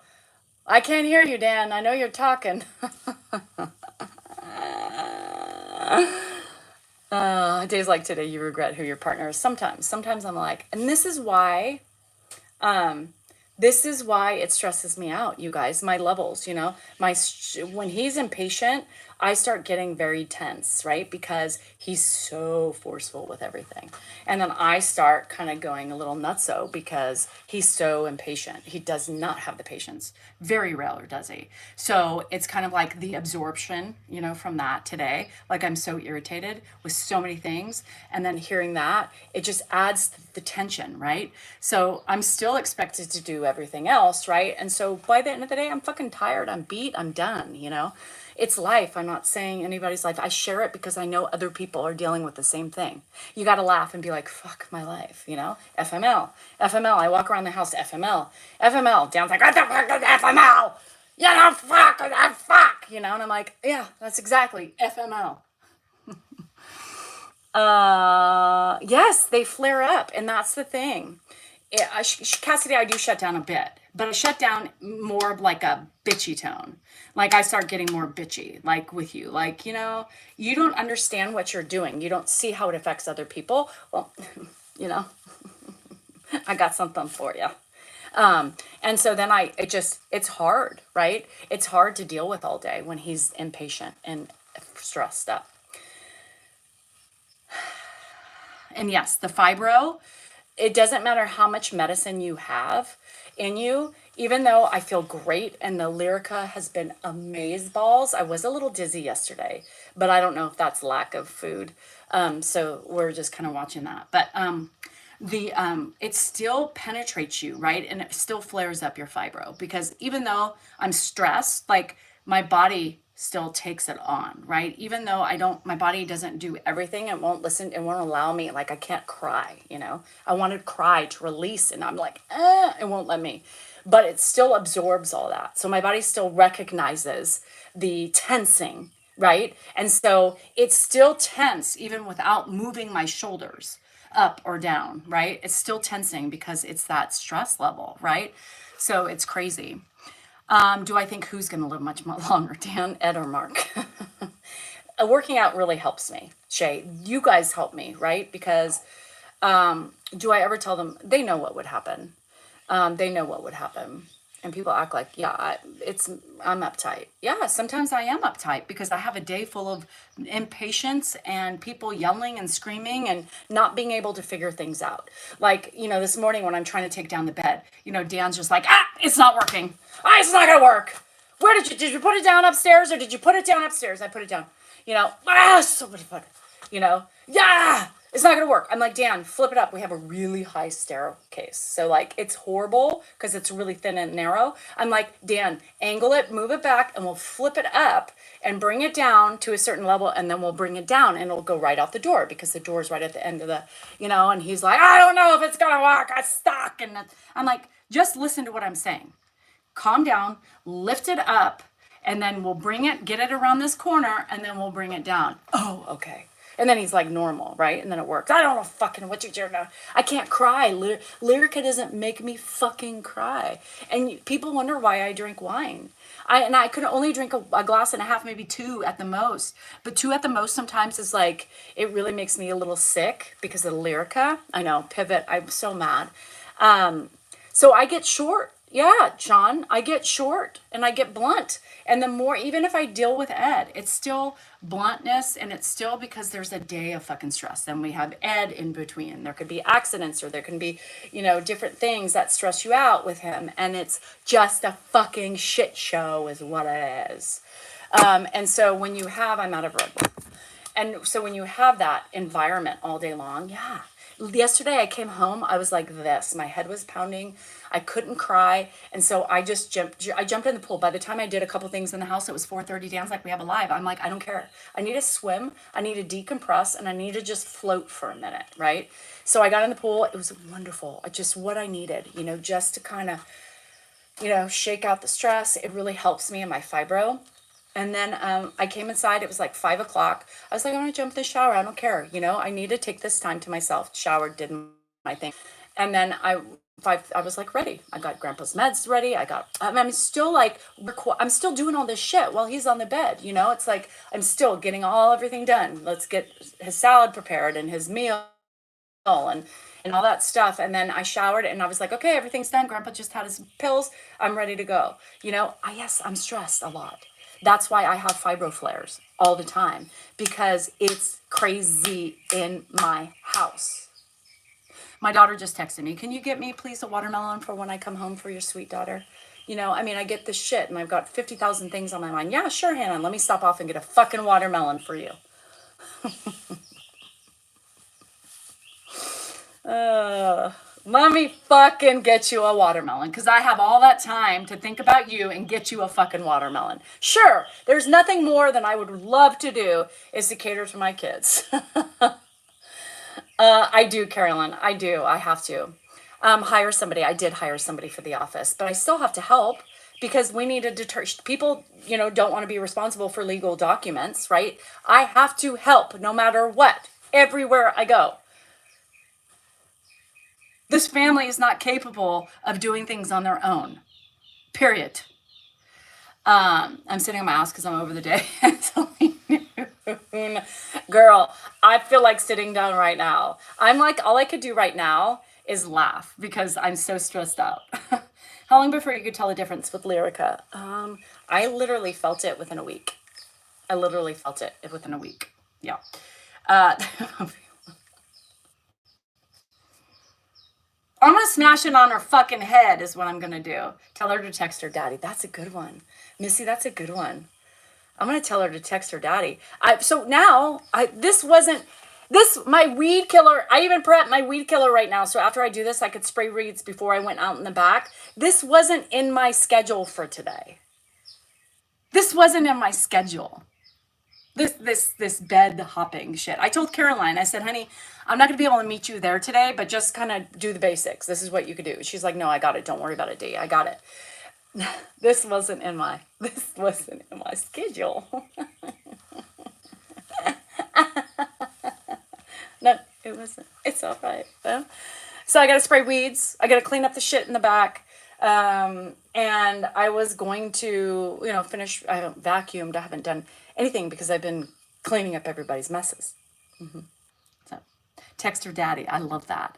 I can't hear you, Dan. I know you're talking. Days like today, you regret who your partner is. Sometimes I'm like, and this is why it stresses me out, you guys. My levels, you know, when he's impatient, I start getting very tense, right? Because he's so forceful with everything. And then I start kind of going a little nutso because he's so impatient. He does not have the patience. Very rarely does he. So it's kind of like the absorption, you know, from that today. Like I'm so irritated with so many things. And then hearing that, it just adds the tension, right? So I'm still expected to do everything else, right? And so by the end of the day, I'm fucking tired. I'm beat. I'm done, you know? It's life. I'm not saying anybody's life. I share it because I know other people are dealing with the same thing. You got to laugh and be like, fuck my life, you know? FML. FML. I walk around the house, FML. FML. Dan's like, what the fuck is FML? You know, fuck. You know, and I'm like, yeah, that's exactly FML. Yes, they flare up. And that's the thing. yeah, Cassidy, I do shut down a bit, but I shut down more of like a bitchy tone. Like I start getting more bitchy, like with you. Like, you don't understand what you're doing. You don't see how it affects other people. Well, you know, I got something for you. And so then it's hard, right? It's hard to deal with all day when he's impatient and stressed up. And yes, the fibro, it doesn't matter how much medicine you have in you, even though I feel great and the Lyrica has been amazeballs. I was a little dizzy yesterday, but I don't know if that's lack of food. So we're just kind of watching that. But it still penetrates you, right? And it still flares up your fibro because even though I'm stressed, like my body still takes it on, right? Even though my body doesn't do everything, it won't listen, it won't allow me, like I can't cry. I want to cry to release and I'm like, it won't let me. But it still absorbs all that. So my body still recognizes the tensing, right? And so it's still tense even without moving my shoulders up or down, right? It's still tensing because it's that stress level, right? So it's crazy. Do I think who's going to live much more longer, Dan, Ed, or Mark? Working out really helps me. Shay, you guys help me, right? Because do I ever tell them? They know what would happen. They know what would happen. And people act like, yeah, I'm uptight. Yeah, sometimes I am uptight because I have a day full of impatience and people yelling and screaming and not being able to figure things out. Like, this morning when I'm trying to take down the bed, Dan's just like, it's not working. It's not gonna work. Did you put it down upstairs or did you put it down upstairs? I put it down. So much fun. Yeah, it's not gonna work. I'm like, Dan, flip it up. We have a really high staircase. So like it's horrible because it's really thin and narrow. I'm like, Dan, angle it, move it back, and we'll flip it up and bring it down to a certain level, and then we'll bring it down and it'll go right out the door because the door's right at the end of and he's like, I don't know if it's gonna work. I'm stuck. And I'm like, just listen to what I'm saying. Calm down, lift it up, and then we'll get it around this corner, and then we'll bring it down. Oh, okay. And then he's like normal, right? And then it works. I don't know fucking what you're doing. I can't cry. Lyrica doesn't make me fucking cry. And people wonder why I drink wine. I could only drink a glass and a half, maybe two at the most. But two at the most sometimes is like, it really makes me a little sick because of the Lyrica. I know, pivot. I'm so mad. So I get short. Yeah, John, I get short and I get blunt. And the more, even if I deal with Ed, it's still bluntness and it's still because there's a day of fucking stress. Then we have Ed in between. There could be accidents or there can be, different things that stress you out with him. And it's just a fucking shit show is what it is. And so when you have, I'm out of Red Bull. And so when you have that environment all day long, yeah. Yesterday I came home, I was like this. My head was pounding. I couldn't cry. And so I jumped in the pool. By the time I did a couple things in the house, it was 4:30. Dan's like, we have a live. I'm like, I don't care. I need to swim. I need to decompress and I need to just float for a minute. Right. So I got in the pool. It was wonderful. Just what I needed, just to kind of, shake out the stress. It really helps me in my fibro. And then I came inside. It was like 5 o'clock. I was like, I'm going to jump in the shower. I don't care. I need to take this time to myself. Showered, did my thing. And then I was like ready. I got Grandpa's meds ready. I'm still like, I'm still doing all this shit while he's on the bed. It's like, I'm still getting everything done. Let's get his salad prepared and his meal and all that stuff. And then I showered and I was like, okay, everything's done. Grandpa just had his pills. I'm ready to go. Yes, I'm stressed a lot. That's why I have fibro flares all the time because it's crazy in my house. My daughter just texted me, can you get me please a watermelon for when I come home for your sweet daughter? I get this shit and I've got 50,000 things on my mind. Yeah, sure, Hannah, let me stop off and get a fucking watermelon for you. Let me fucking get you a watermelon because I have all that time to think about you and get you a fucking watermelon. Sure, there's nothing more than I would love to do is to cater to my kids. I do, Carolyn. I do. I have to hire somebody. I did hire somebody for the office, but I still have to help because we need to deter people, don't want to be responsible for legal documents, right? I have to help no matter what, everywhere I go. This family is not capable of doing things on their own. Period. I'm sitting on my ass because I'm over the day. It's only noon. Girl, I feel like sitting down right now. I'm like, all I could do right now is laugh because I'm so stressed out. How long before you could tell the difference with Lyrica? I literally felt it within a week. I literally felt it within a week. Yeah. Uh, I'm gonna smash it on her fucking head is what I'm gonna do. Tell her to text her daddy. That's a good one. Missy, that's a good one. I'm gonna tell her to text her daddy. So now this wasn't this my weed killer. I even prepped my weed killer right now. So after I do this, I could spray weeds before I went out in the back. This wasn't in my schedule for today. This wasn't in my schedule. This bed hopping shit. I told Caroline, I said, honey, I'm not gonna be able to meet you there today, but just kind of do the basics. This is what you could do. She's like, no, I got it. Don't worry about it, D. I got it. This wasn't in my schedule. No, it wasn't. It's all right. So I got to spray weeds. I got to clean up the shit in the back. And I was going to, finish. I haven't vacuumed. I haven't done anything because I've been cleaning up everybody's messes. So text her daddy. I love that.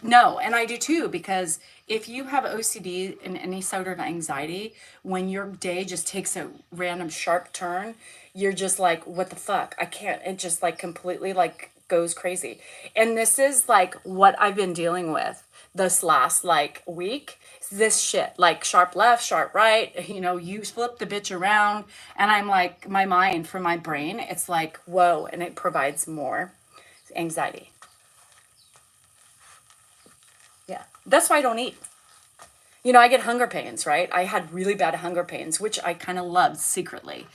No, and I do too, because if you have OCD and any sort of anxiety, when your day just takes a random sharp turn, you're just like, what the fuck? I can't. It just like completely like goes crazy. And this is like what I've been dealing with this last like week. This shit, like sharp left, sharp right, you flip the bitch around. And I'm like, my mind for my brain, it's like, whoa, and it provides more anxiety. Yeah, that's why I don't eat. I get hunger pains, right? I had really bad hunger pains, which I kind of loved secretly,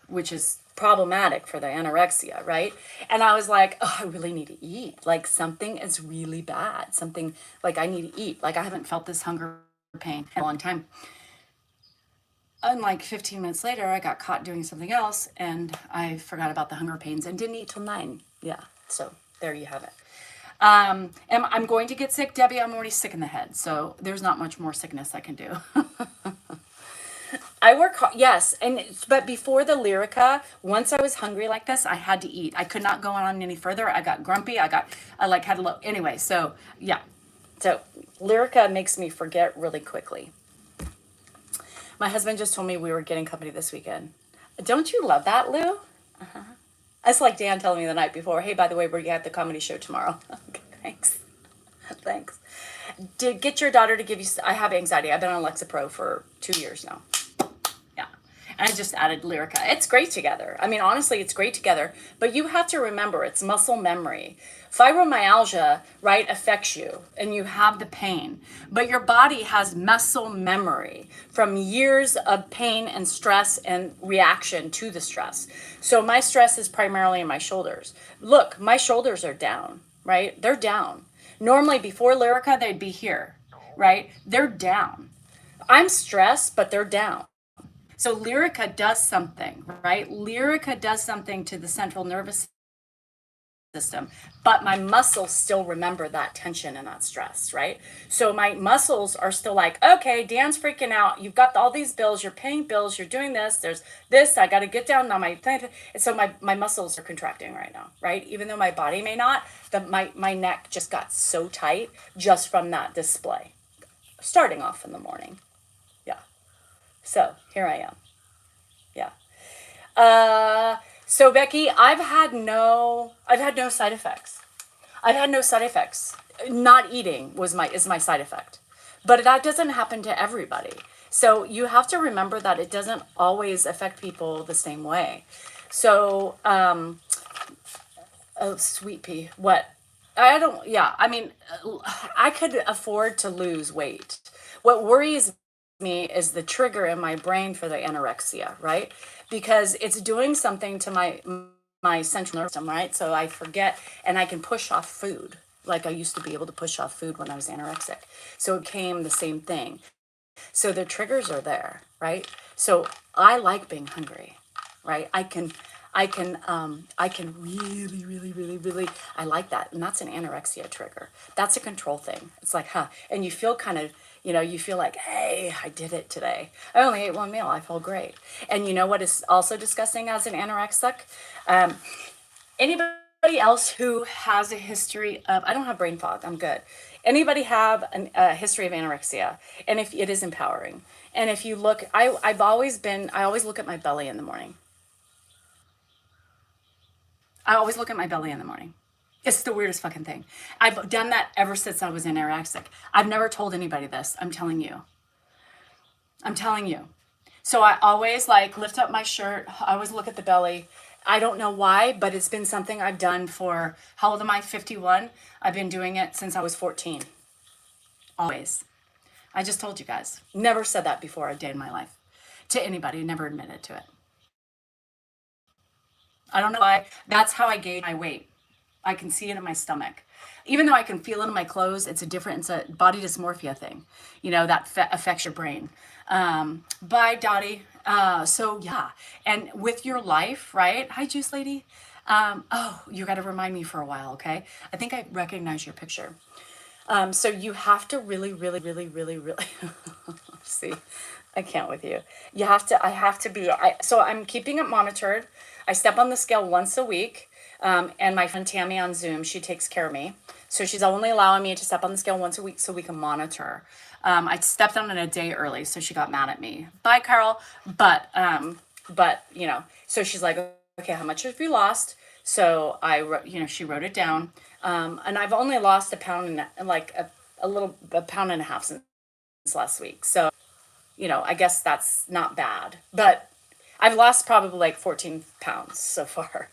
which is problematic for the anorexia, right? And I was like, oh, I really need to eat. Like something is really bad. Something like I need to eat. Like I haven't felt this hunger pain in a long time. And like 15 minutes later, I got caught doing something else and I forgot about the hunger pains and didn't eat till 9. Yeah, so there you have it. And I'm going to get sick, Debbie. I'm already sick in the head, so there's not much more sickness I can do. I work hard, yes, but before the Lyrica, once I was hungry like this, I had to eat. I could not go on any further. I got grumpy. I had a low. Anyway, so yeah, so Lyrica makes me forget really quickly. My husband just told me we were getting company this weekend. Don't you love that, Lou? Uh-huh. It's like Dan telling me the night before, hey, by the way, we're at the comedy show tomorrow. Okay, thanks. Thanks. Get your daughter to give you, I have anxiety. I've been on Lexapro for 2 years now. Yeah. And I just added Lyrica. It's great together. I mean, honestly, it's great together. But you have to remember, it's muscle memory. Fibromyalgia, right, affects you and you have the pain. But your body has muscle memory from years of pain and stress and reaction to the stress. So my stress is primarily in my shoulders. Look, my shoulders are down, right? They're down. Normally before Lyrica, they'd be here, right? They're down. I'm stressed, but they're down. So Lyrica does something, right? Lyrica does something to the central nervous system, but my muscles still remember that tension and that stress, right? So my muscles are still like, okay, Dan's freaking out. You've got all these bills, you're paying bills, you're doing this, there's this, I got to get down on my thing. And so my muscles are contracting right now, right? Even though my body may not, my neck just got so tight just from that display, starting off in the morning. Yeah. So here I am. Yeah. So Becky, I've had no side effects. I've had no side effects. Not eating is my side effect. But that doesn't happen to everybody. So you have to remember that it doesn't always affect people the same way. So, oh, sweet pea, what? I mean, I could afford to lose weight. What worries me is the trigger in my brain for the anorexia, right? Because it's doing something to my central nervous system, right? So I forget and I can push off food like I used to be able to push off food when I was anorexic. So it came the same thing. So the triggers are there, right? So I like being hungry, right? I can really, really, really, really, I like that. And that's an anorexia trigger. That's a control thing. It's like, huh. And you feel kind of, you feel like, hey, I did it today. I only ate one meal. I feel great. And you know what is also disgusting as an anorexic? Anybody else who has a history of, I don't have brain fog, I'm good. Anybody have a history of anorexia? And if it is empowering. And if you look, I always look at my belly in the morning. I always look at my belly in the morning. It's the weirdest fucking thing. I've done that ever since I was anorexic. I've never told anybody this. I'm telling you. I'm telling you. So I always like lift up my shirt. I always look at the belly. I don't know why, but it's been something I've done for, how old am I? 51. I've been doing it since I was 14. Always. I just told you guys. Never said that before a day in my life to anybody. Never admitted to it. I don't know why. That's how I gauge my weight. I can see it in my stomach. Even though I can feel it in my clothes, it's a body dysmorphia thing, that affects your brain. Bye, Dottie. So yeah. And with your life, right? Hi, Juice Lady. Oh, you got to remind me for a while. Okay. I think I recognize your picture. So you have to really, really, really, really, really see, I can't with you. I have to be, so I'm keeping it monitored. I step on the scale once a week. And my friend Tammy on Zoom, she takes care of me. So she's only allowing me to step on the scale once a week so we can monitor. I stepped on it a day early, so she got mad at me. Bye, Carol. But so she's like, okay, how much have you lost? So she wrote it down. And I've only lost a pound and like a pound and a half since last week. So, I guess that's not bad, but I've lost probably like 14 pounds so far.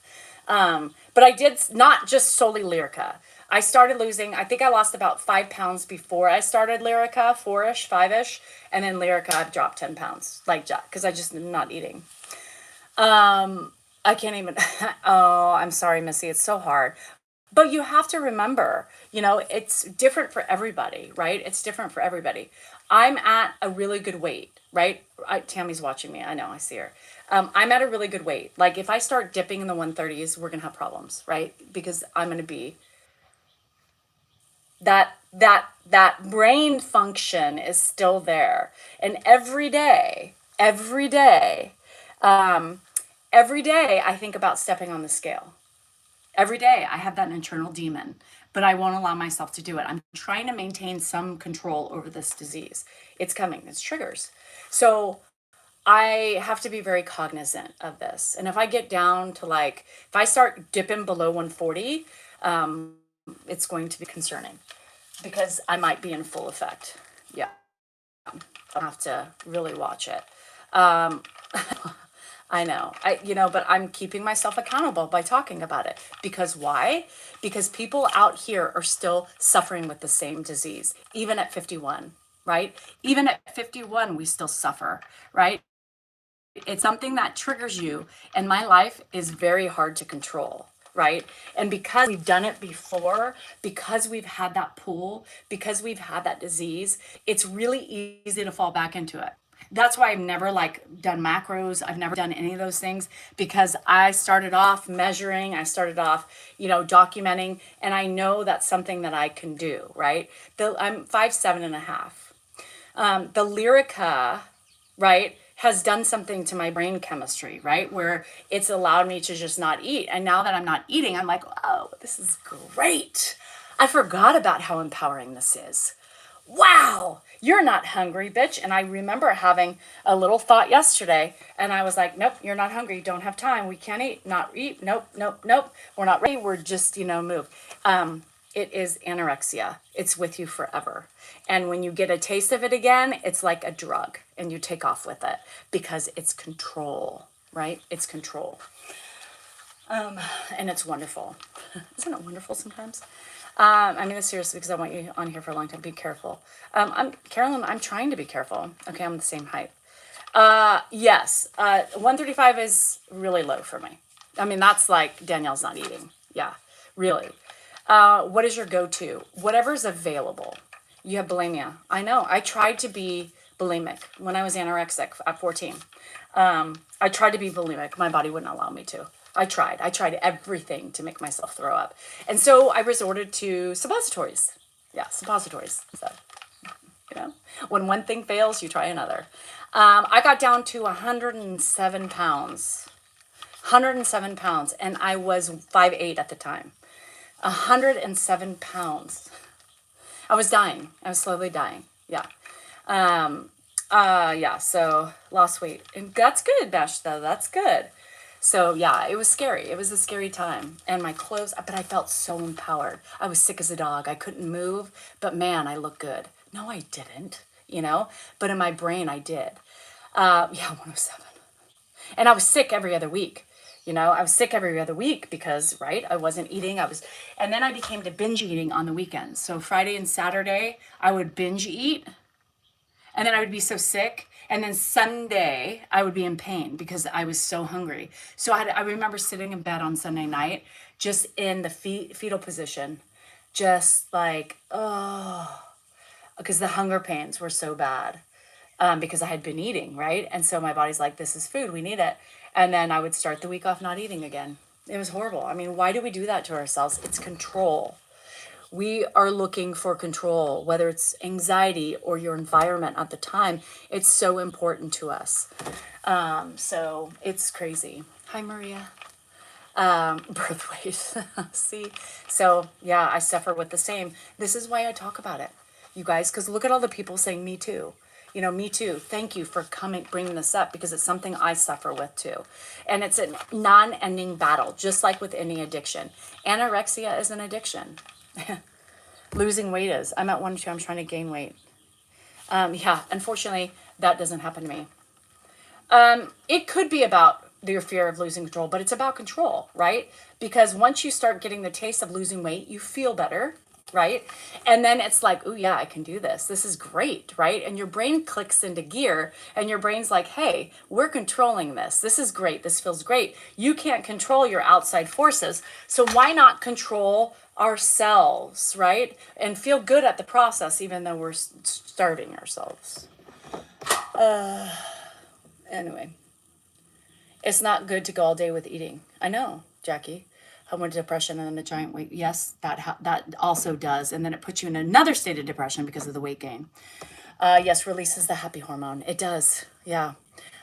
But I did not just solely Lyrica. I started losing, I think I lost about 5 pounds before I started Lyrica, 4-ish, 5-ish. And then Lyrica, I've dropped 10 pounds, like, because I just am not eating. I can't even, oh, I'm sorry, Missy. It's so hard. But you have to remember, it's different for everybody, right? It's different for everybody. I'm at a really good weight, right? Tammy's watching me. I know, I see her. I'm at a really good weight. Like if I start dipping in the 130s, we're going to have problems, right? Because I'm going to be that brain function is still there. And every day, I think about stepping on the scale. Every day I have that internal demon, but I won't allow myself to do it. I'm trying to maintain some control over this disease. It's coming, it's triggers. So I have to be very cognizant of this. And if I get down to if I start dipping below 140, it's going to be concerning because I might be in full effect. Yeah. I'll have to really watch it. I know. But I'm keeping myself accountable by talking about it. Because why? Because people out here are still suffering with the same disease, even at 51, right? Even at 51, we still suffer, right? It's something that triggers you, and my life is very hard to control, right? And because we've done it before, because we've had that pull, because we've had that disease, it's really easy to fall back into it. That's why I've never done macros. I've never done any of those things because I started off measuring, I started off, documenting, and I know that's something that I can do, right? I'm 5'7.5". The Lyrica, right, has done something to my brain chemistry, right? Where it's allowed me to just not eat. And now that I'm not eating, I'm like, oh, this is great. I forgot about how empowering this is. Wow, you're not hungry, bitch. And I remember having a little thought yesterday, and I was like, nope, you're not hungry. Don't have time. We can't eat. Not eat. Nope, nope, nope. We're not ready. We're just, move. It is anorexia. It's with you forever. And when you get a taste of it again, it's like a drug and you take off with it because it's control, right? It's control. And it's wonderful. Isn't it wonderful sometimes? I mean this seriously because I want you on here for a long time. Be careful. Carolyn, I'm trying to be careful. Okay, I'm the same height. Yes, 135 is really low for me. I mean, that's like Danielle's not eating. Yeah, really. What is your go-to? Whatever's available. You have bulimia. I know. I tried to be bulimic when I was anorexic at 14. I tried to be bulimic. My body wouldn't allow me to. I tried everything to make myself throw up. And so I resorted to suppositories. Yeah, suppositories. So, you know, when one thing fails, you try another. I got down to 107 pounds. 107 pounds. And I was 5'8" at the time. 107 pounds. I was dying. I was slowly dying. Yeah. Yeah, so lost weight. And that's good, Bash, though. That's good. So yeah, it was scary. It was a scary time. And my clothes, but I felt so empowered. I was sick as a dog. I couldn't move, but man, I looked good. No, I didn't, you know, but in my brain, I did. Yeah, 107. And I was sick every other week. You know, I was sick every other week because, right, I wasn't eating. And then I became to binge eating on the weekends. So Friday and Saturday, I would binge eat, and then I would be so sick. And then Sunday, I would be in pain because I was so hungry. So I remember sitting in bed on Sunday night, just in the fetal position, just like, oh, because the hunger pains were so bad. Because I had been eating, right? And so my body's like, this is food, we need it. And then I would start the week off not eating again. It was horrible. I mean, why do we do that to ourselves? It's control. We are looking for control, whether it's anxiety or your environment at the time. It's so important to us. So it's crazy. Hi, Maria. Birth weight. See? So yeah, I suffer with the same. This is why I talk about it, you guys, because look at all the people saying me too. You know, me too. Thank you for bringing this up because it's something I suffer with too. And it's a non-ending battle, just like with any addiction. Anorexia is an addiction. Losing weight is. I'm at 102. I'm trying to gain weight. Yeah, unfortunately, that doesn't happen to me. It could be about your fear of losing control, but it's about control, right? Because once you start getting the taste of losing weight, you feel better, right? And then it's like, oh yeah, I can do this. This is great, right? And your brain clicks into gear and your brain's like, hey, we're controlling this. This is great. This feels great. You can't control your outside forces. So why not control ourselves, right? And feel good at the process, even though we're starving ourselves. Anyway, it's not good to go all day with eating. I know, Jackie. I went to depression and then a giant weight. Yes, that also does. And then it puts you in another state of depression because of the weight gain. Yes, releases the happy hormone. It does. Yeah.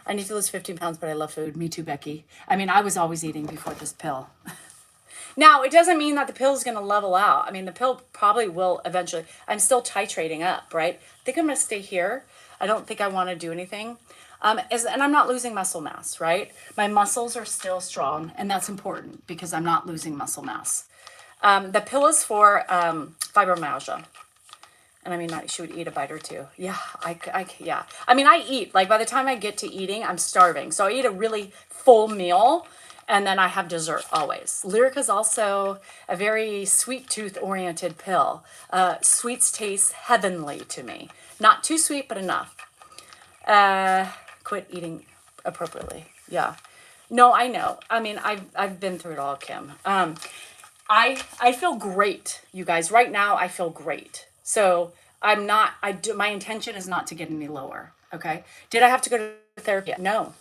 I need to lose 15 pounds, but I love food. Me too, Becky. I mean, I was always eating before this pill. Now, it doesn't mean that the pill is going to level out. I mean, the pill probably will eventually. I'm still titrating up, right? I think I'm going to stay here. I don't think I want to do anything. And I'm not losing muscle mass, right? My muscles are still strong, and that's important because I'm not losing muscle mass. The pill is for fibromyalgia. And I mean, she would eat a bite or two. Yeah, yeah. I mean, I eat. Like, by the time I get to eating, I'm starving. So I eat a really full meal, and then I have dessert always. Lyric is also a very sweet tooth-oriented pill. Sweets taste heavenly to me. Not too sweet, but enough. Quit eating appropriately. Yeah. No, I know. I mean, I've been through it all, Kim. I feel great, you guys. Right now, I feel great. So my intention is not to get any lower. Okay. Did I have to go to therapy? No.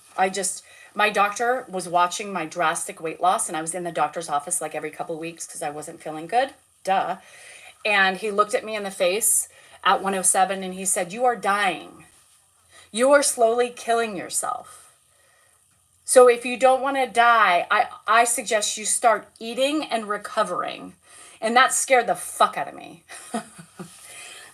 My doctor was watching my drastic weight loss, and I was in the doctor's office like every couple of weeks because I wasn't feeling good. Duh. And he looked at me in the face at 107 and he said, "You are dying. You are slowly killing yourself. So if you don't want to die, I suggest you start eating and recovering." And that scared the fuck out of me.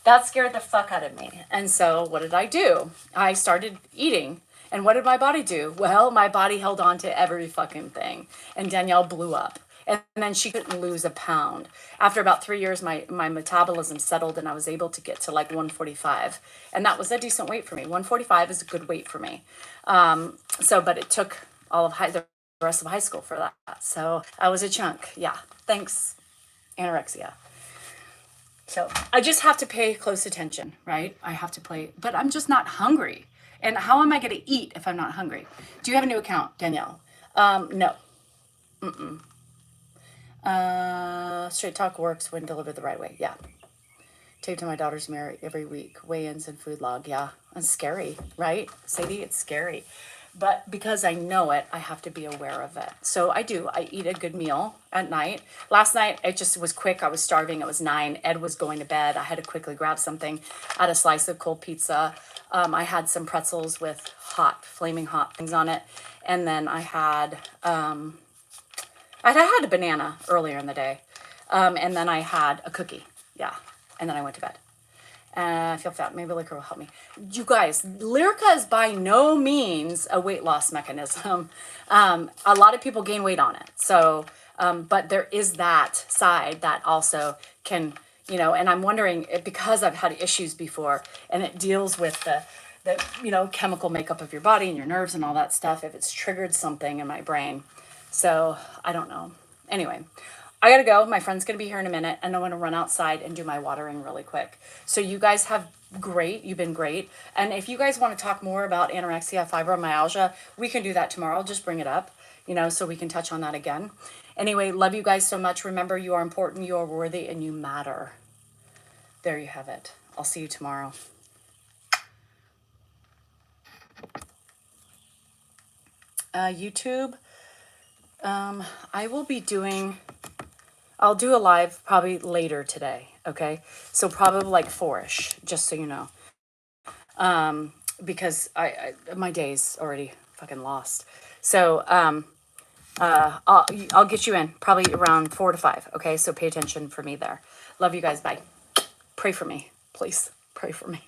That scared the fuck out of me. And so what did I do? I started eating. And what did my body do? Well, my body held on to every fucking thing. And Danielle blew up. And then she couldn't lose a pound. After about 3 years, my metabolism settled and I was able to get to like 145. And that was a decent weight for me. 145 is a good weight for me. But it took all of the rest of high school for that. So I was a chunk. Yeah. Thanks, anorexia. So I just have to pay close attention, right? I have to play, but I'm just not hungry. And how am I going to eat if I'm not hungry? Do you have a new account, Danielle? No. Straight talk works when delivered the right way. Yeah. Taped to my daughter's mirror every week. Weigh-ins and food log. Yeah. It's scary, right? Sadie, it's scary. But because I know it, I have to be aware of it. So I do. I eat a good meal at night. Last night, it just was quick. I was starving. It was 9. Ed was going to bed. I had to quickly grab something. I had a slice of cold pizza. I had some pretzels with flaming hot things on it. And then I had a banana earlier in the day. And then I had a cookie. Yeah. And then I went to bed. I feel fat. Maybe liquor will help me. You guys, Lyrica is by no means a weight loss mechanism. A lot of people gain weight on it. So, but there is that side that also can, and I'm wondering, because I've had issues before, and it deals with the chemical makeup of your body and your nerves and all that stuff, if it's triggered something in my brain. So I don't know. Anyway, I gotta go. My friend's gonna be here in a minute, and I want to run outside and do my watering really quick. So you guys you've been great. And if you guys want to talk more about anorexia, fibromyalgia, we can do that tomorrow. Just bring it up, so we can touch on that again. Anyway, love you guys so much. Remember, you are important, you are worthy, and you matter. There you have it. I'll see you tomorrow. YouTube, I'll do a live probably later today, okay? So probably like 4-ish, just so you know. Because my day's already fucking lost. So I'll get you in probably around 4 to 5, okay? So pay attention for me there. Love you guys, bye. Pray for me, please. Pray for me.